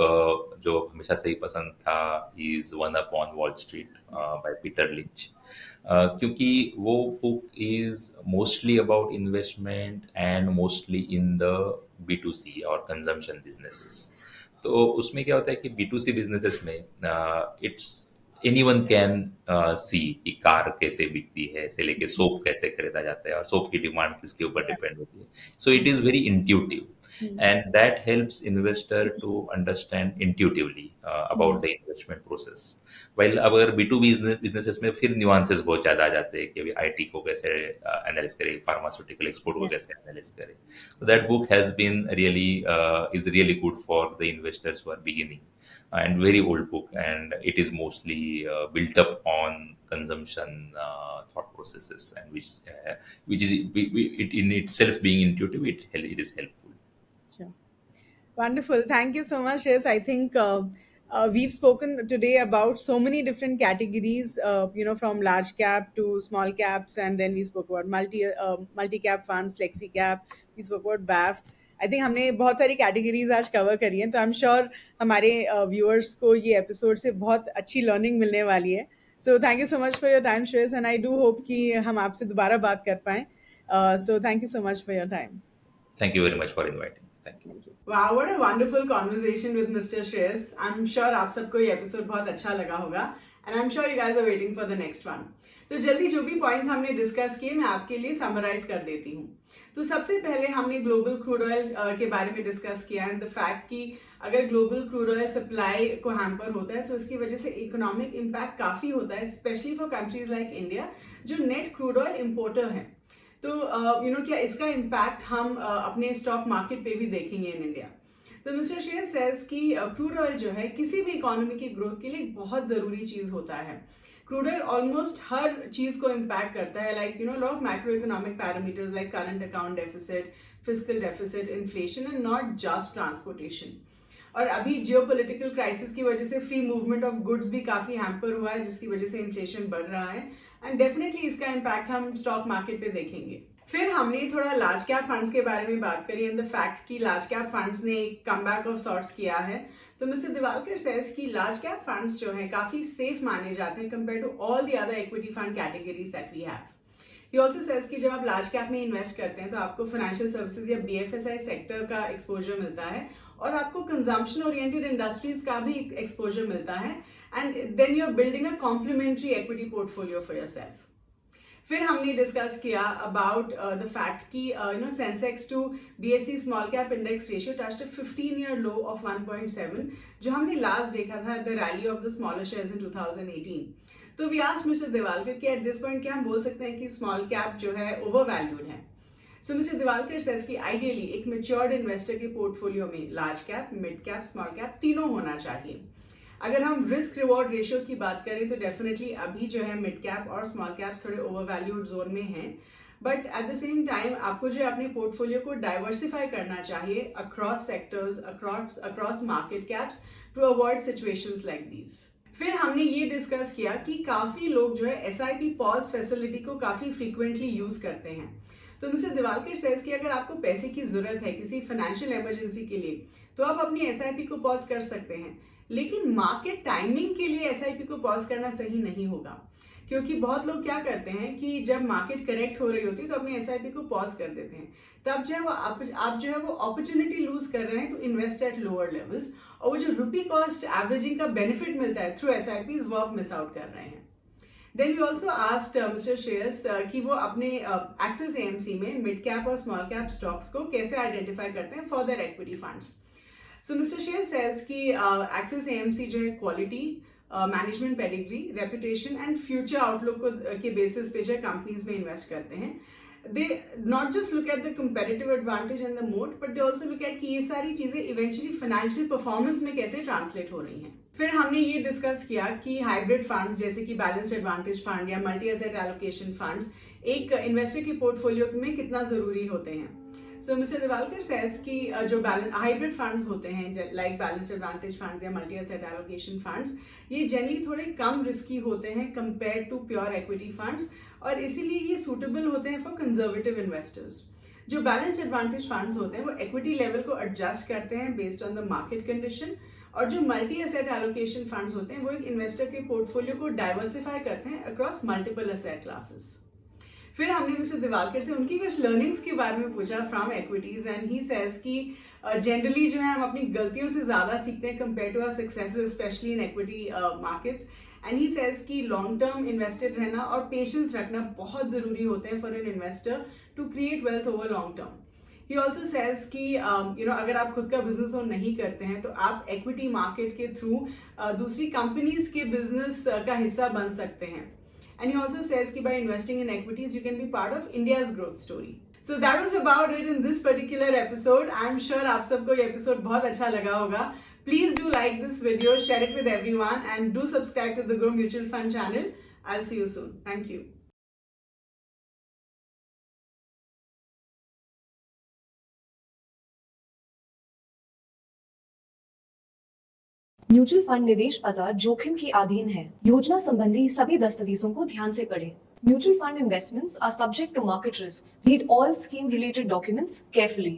जो हमेशा से ही पसंद था is one up on wall street by Peter lynch, क्योंकि वो book is mostly about investment and mostly in the B2C और कंजम्पशन बिजनेसेस। तो उसमें क्या होता है कि B2C बिजनेसेस में इट्स एनीवन कैन सी कि कार कैसे बिकती है, से लेके सोप कैसे खरीदा जाता है और सोप की डिमांड किसके ऊपर डिपेंड होती है। So it is very intuitive and that helps investor to understand intuitively about the investment process. While अगर B2B businesses में फिर nuances बहुत ज़्यादा आ जाते हैं कि अभी IT को कैसे एनालिस करें, फार्मास्यूटिकल एक्सपोर्ट को कैसे एनालिस करें। So that book has been really is really good for the investors who are beginning, and very old book, and it is mostly built up on consumption thought processes, and which is it in itself being intuitive, it is helpful. Sure. Wonderful. Thank you so much. Yes, I think we've spoken today about so many different categories, from large cap to small caps, and then we spoke about multi cap funds, flexi cap. We spoke about BAF. I think हमने बहुत सारी categories आज cover करी हैं, तो I am sure हमारे viewers को ये एपिसोड से बहुत अच्छी लर्निंग मिलने वाली है. So thank you so much for your time Shreyas, and I do hope कि हम आपसे दोबारा बात कर पाएँ. So thank you so much for your time. Thank you very much for inviting. Thank you. Wow, what a wonderful conversation with Mr. Shreyas. I'm sure आप सबको ये एपिसोड बहुत अच्छा लगा होगा and I'm sure you guys are waiting for the next one. तो जल्दी जो भी पॉइंट्स हमने डिस्कस किए मैं आपके लिए समराइज कर देती हूँ। तो सबसे पहले हमने ग्लोबल क्रूड ऑयल के बारे में डिस्कस किया एंड द फैक्ट कि अगर ग्लोबल क्रूड ऑयल सप्लाई को हैम्पर होता है तो इसकी वजह से इकोनॉमिक इम्पैक्ट काफ़ी होता है, specially for countries like India जो नेट क्रूड ऑयल इम्पोर्टर हैं। तो क्या इसका इम्पैक्ट हम अपने स्टॉक मार्केट पे भी देखेंगे इन इंडिया। तो मिस्टर श्रेयस सेज कि क्रूड ऑयल जो है किसी भी इकोनॉमी की ग्रोथ के लिए बहुत ज़रूरी चीज़ होता है। क्रूड ऑयल ऑलमोस्ट हर चीज़ को इम्पैक्ट करता है, like lot of macro economic parameters like current account deficit, fiscal deficit, inflation and not just transportation. और अभी जियोपॉलिटिकल क्राइसिस की वजह से फ्री मूवमेंट ऑफ गुड्स भी काफ़ी हैम्पर हुआ है, जिसकी वजह से इन्फ्लेशन बढ़ रहा है एंड डेफिनेटली इसका इम्पैक्ट हम स्टॉक मार्केट पे देखेंगे। फिर हमने थोड़ा लार्ज कैप फंड्स के बारे में बात करी एंड द फैक्ट कि लार्ज कैप फंड्स ने एक कमबैक ऑफ सॉर्ट्स किया है। तो मिस्टर दिवालकर सेज कि लार्ज कैप फंड्स जो हैं काफ़ी सेफ माने जाते हैं compare to all the other equity fund categories that we have. He also says कि जब आप लार्ज कैप में इन्वेस्ट करते हैं तो आपको फाइनेंशियल सर्विसेज या BFSI सेक्टर का एक्सपोजर मिलता है और आपको कंजम्पशन ओरिएंटेड इंडस्ट्रीज का भी एक्सपोजर मिलता है and then you are building a complementary equity portfolio for yourself. फिर हमने डिस्कस किया अबाउट द फैक्ट कि sensex to BSE small cap index ratio touched a 15-year low of 1.7 जो हमने लास्ट देखा था the rally of the smaller shares in 2018। तो we asked mister दिवालकर कि एट दिस पॉइंट क्या हम बोल सकते हैं कि स्मॉल कैप जो है ओवर वैल्यूड है। सो मिस्टर दिवालकर सेज कि आइडियली एक मैच्योर्ड इन्वेस्टर के पोर्टफोलियो में large cap, mid cap, small cap तीनों होना चाहिए। अगर हम रिस्क रिवॉर्ड रेशियो की बात करें तो डेफिनेटली अभी जो है मिड कैप और स्मॉल कैप थोड़े ओवर वैल्यूड जोन में हैं, but at the same time आपको जो है अपने पोर्टफोलियो को डाइवर्सिफाई करना चाहिए across sectors, across market caps to avoid situations like these. फिर हमने ये डिस्कस किया कि काफ़ी लोग जो है SIP पॉज फैसिलिटी को काफ़ी फ्रीक्वेंटली यूज़ करते हैं। तो मिस्टर दिवालकर सेज कि अगर आपको पैसे की ज़रूरत है किसी फाइनेंशियल इमरजेंसी के लिए तो आप अपनी SIP को पॉज कर सकते हैं, लेकिन मार्केट टाइमिंग के लिए SIP को पॉज करना सही नहीं होगा, क्योंकि बहुत लोग क्या करते हैं कि जब मार्केट करेक्ट हो रही होती है तो अपनी SIP को पॉज कर देते हैं। तब जो है वो आप जो है वो अपॉर्चुनिटी लूज कर रहे हैं to invest at lower levels, और वो जो रुपी कॉस्ट एवरेजिंग का बेनिफिट मिलता है थ्रू SIPs वो आप मिस आउट कर रहे हैं। Then we also asked mister Shreyas कि वो अपने एक्सिस AMC में मिड कैप और स्मॉल कैप स्टॉक्स को कैसे आइडेंटिफाई करते हैं for their equity funds. So mister Shreyas says कि एक्सिस AMC जो है quality, management pedigree, reputation and future outlook के बेसिस पे जो है कंपनीज में इन्वेस्ट करते हैं। They not just look at the competitive advantage and the moat, but they also look at कि ये सारी चीजें इवेंचुअली फाइनेंशियल परफॉर्मेंस में कैसे ट्रांसलेट हो रही हैं। फिर हमने ये डिस्कस किया कि हाइब्रिड फंड्स जैसे कि बैलेंस्ड एडवांटेज फंड या मल्टी एसेट एलोकेशन फंड्स एक इन्वेस्टर के पोर्टफोलियो में कितना जरूरी होते हैं। सो मिस्टर दिवालकर सेज कि जो हाइब्रिड फंड्स होते हैं लाइक बैलेंस्ड एडवांटेज फंड्स या मल्टी एसेट एलोकेशन फंड्स, ये जनरली थोड़े कम रिस्की होते हैं compare to pure equity funds, और इसीलिए ये सूटेबल होते हैं फॉर कंजर्वेटिव इन्वेस्टर्स। जो बैलेंस्ड एडवांटेज फंड्स होते हैं वो इक्विटी लेवल को एडजस्ट करते हैं based on the market condition, और जो मल्टी एसेट एलोकेशन फंड्स होते हैं वो एक इन्वेस्टर के पोर्टफोलियो को डाइवर्सिफाई करते हैं अक्रॉस मल्टीपल एसेट क्लासेस। फिर हमने मिस्टर दिवालकर से उनकी कुछ लर्निंग्स के बारे में पूछा from equities, and he says कि जनरली जो है हम अपनी गलतियों से ज़्यादा सीखते हैं compare to our successes, especially in equity markets. And he says कि लॉन्ग टर्म इन्वेस्टेड रहना और पेशेंस रखना बहुत ज़रूरी होते हैं for an investor to create wealth over long term. He also says कि अगर आप खुद का बिजनेस ओन नहीं करते हैं तो आप इक्विटी मार्केट के थ्रू दूसरी कंपनीज के बिजनेस का हिस्सा बन सकते हैं। And he also says that by investing in equities, you can be part of India's growth story. So that was about it in this particular episode. I'm sure आप सबको ये episode बहुत अच्छा लगा होगा. Please do like this video, share it with everyone, and do subscribe to the Grow Mutual Fund channel. I'll see you soon. Thank you. Mutual fund निवेश बाजार जोखिम के अधीन है। योजना संबंधी सभी दस्तावेजों को ध्यान से पढ़ें। Mutual fund investments are subject to market risks. Read all scheme related documents carefully.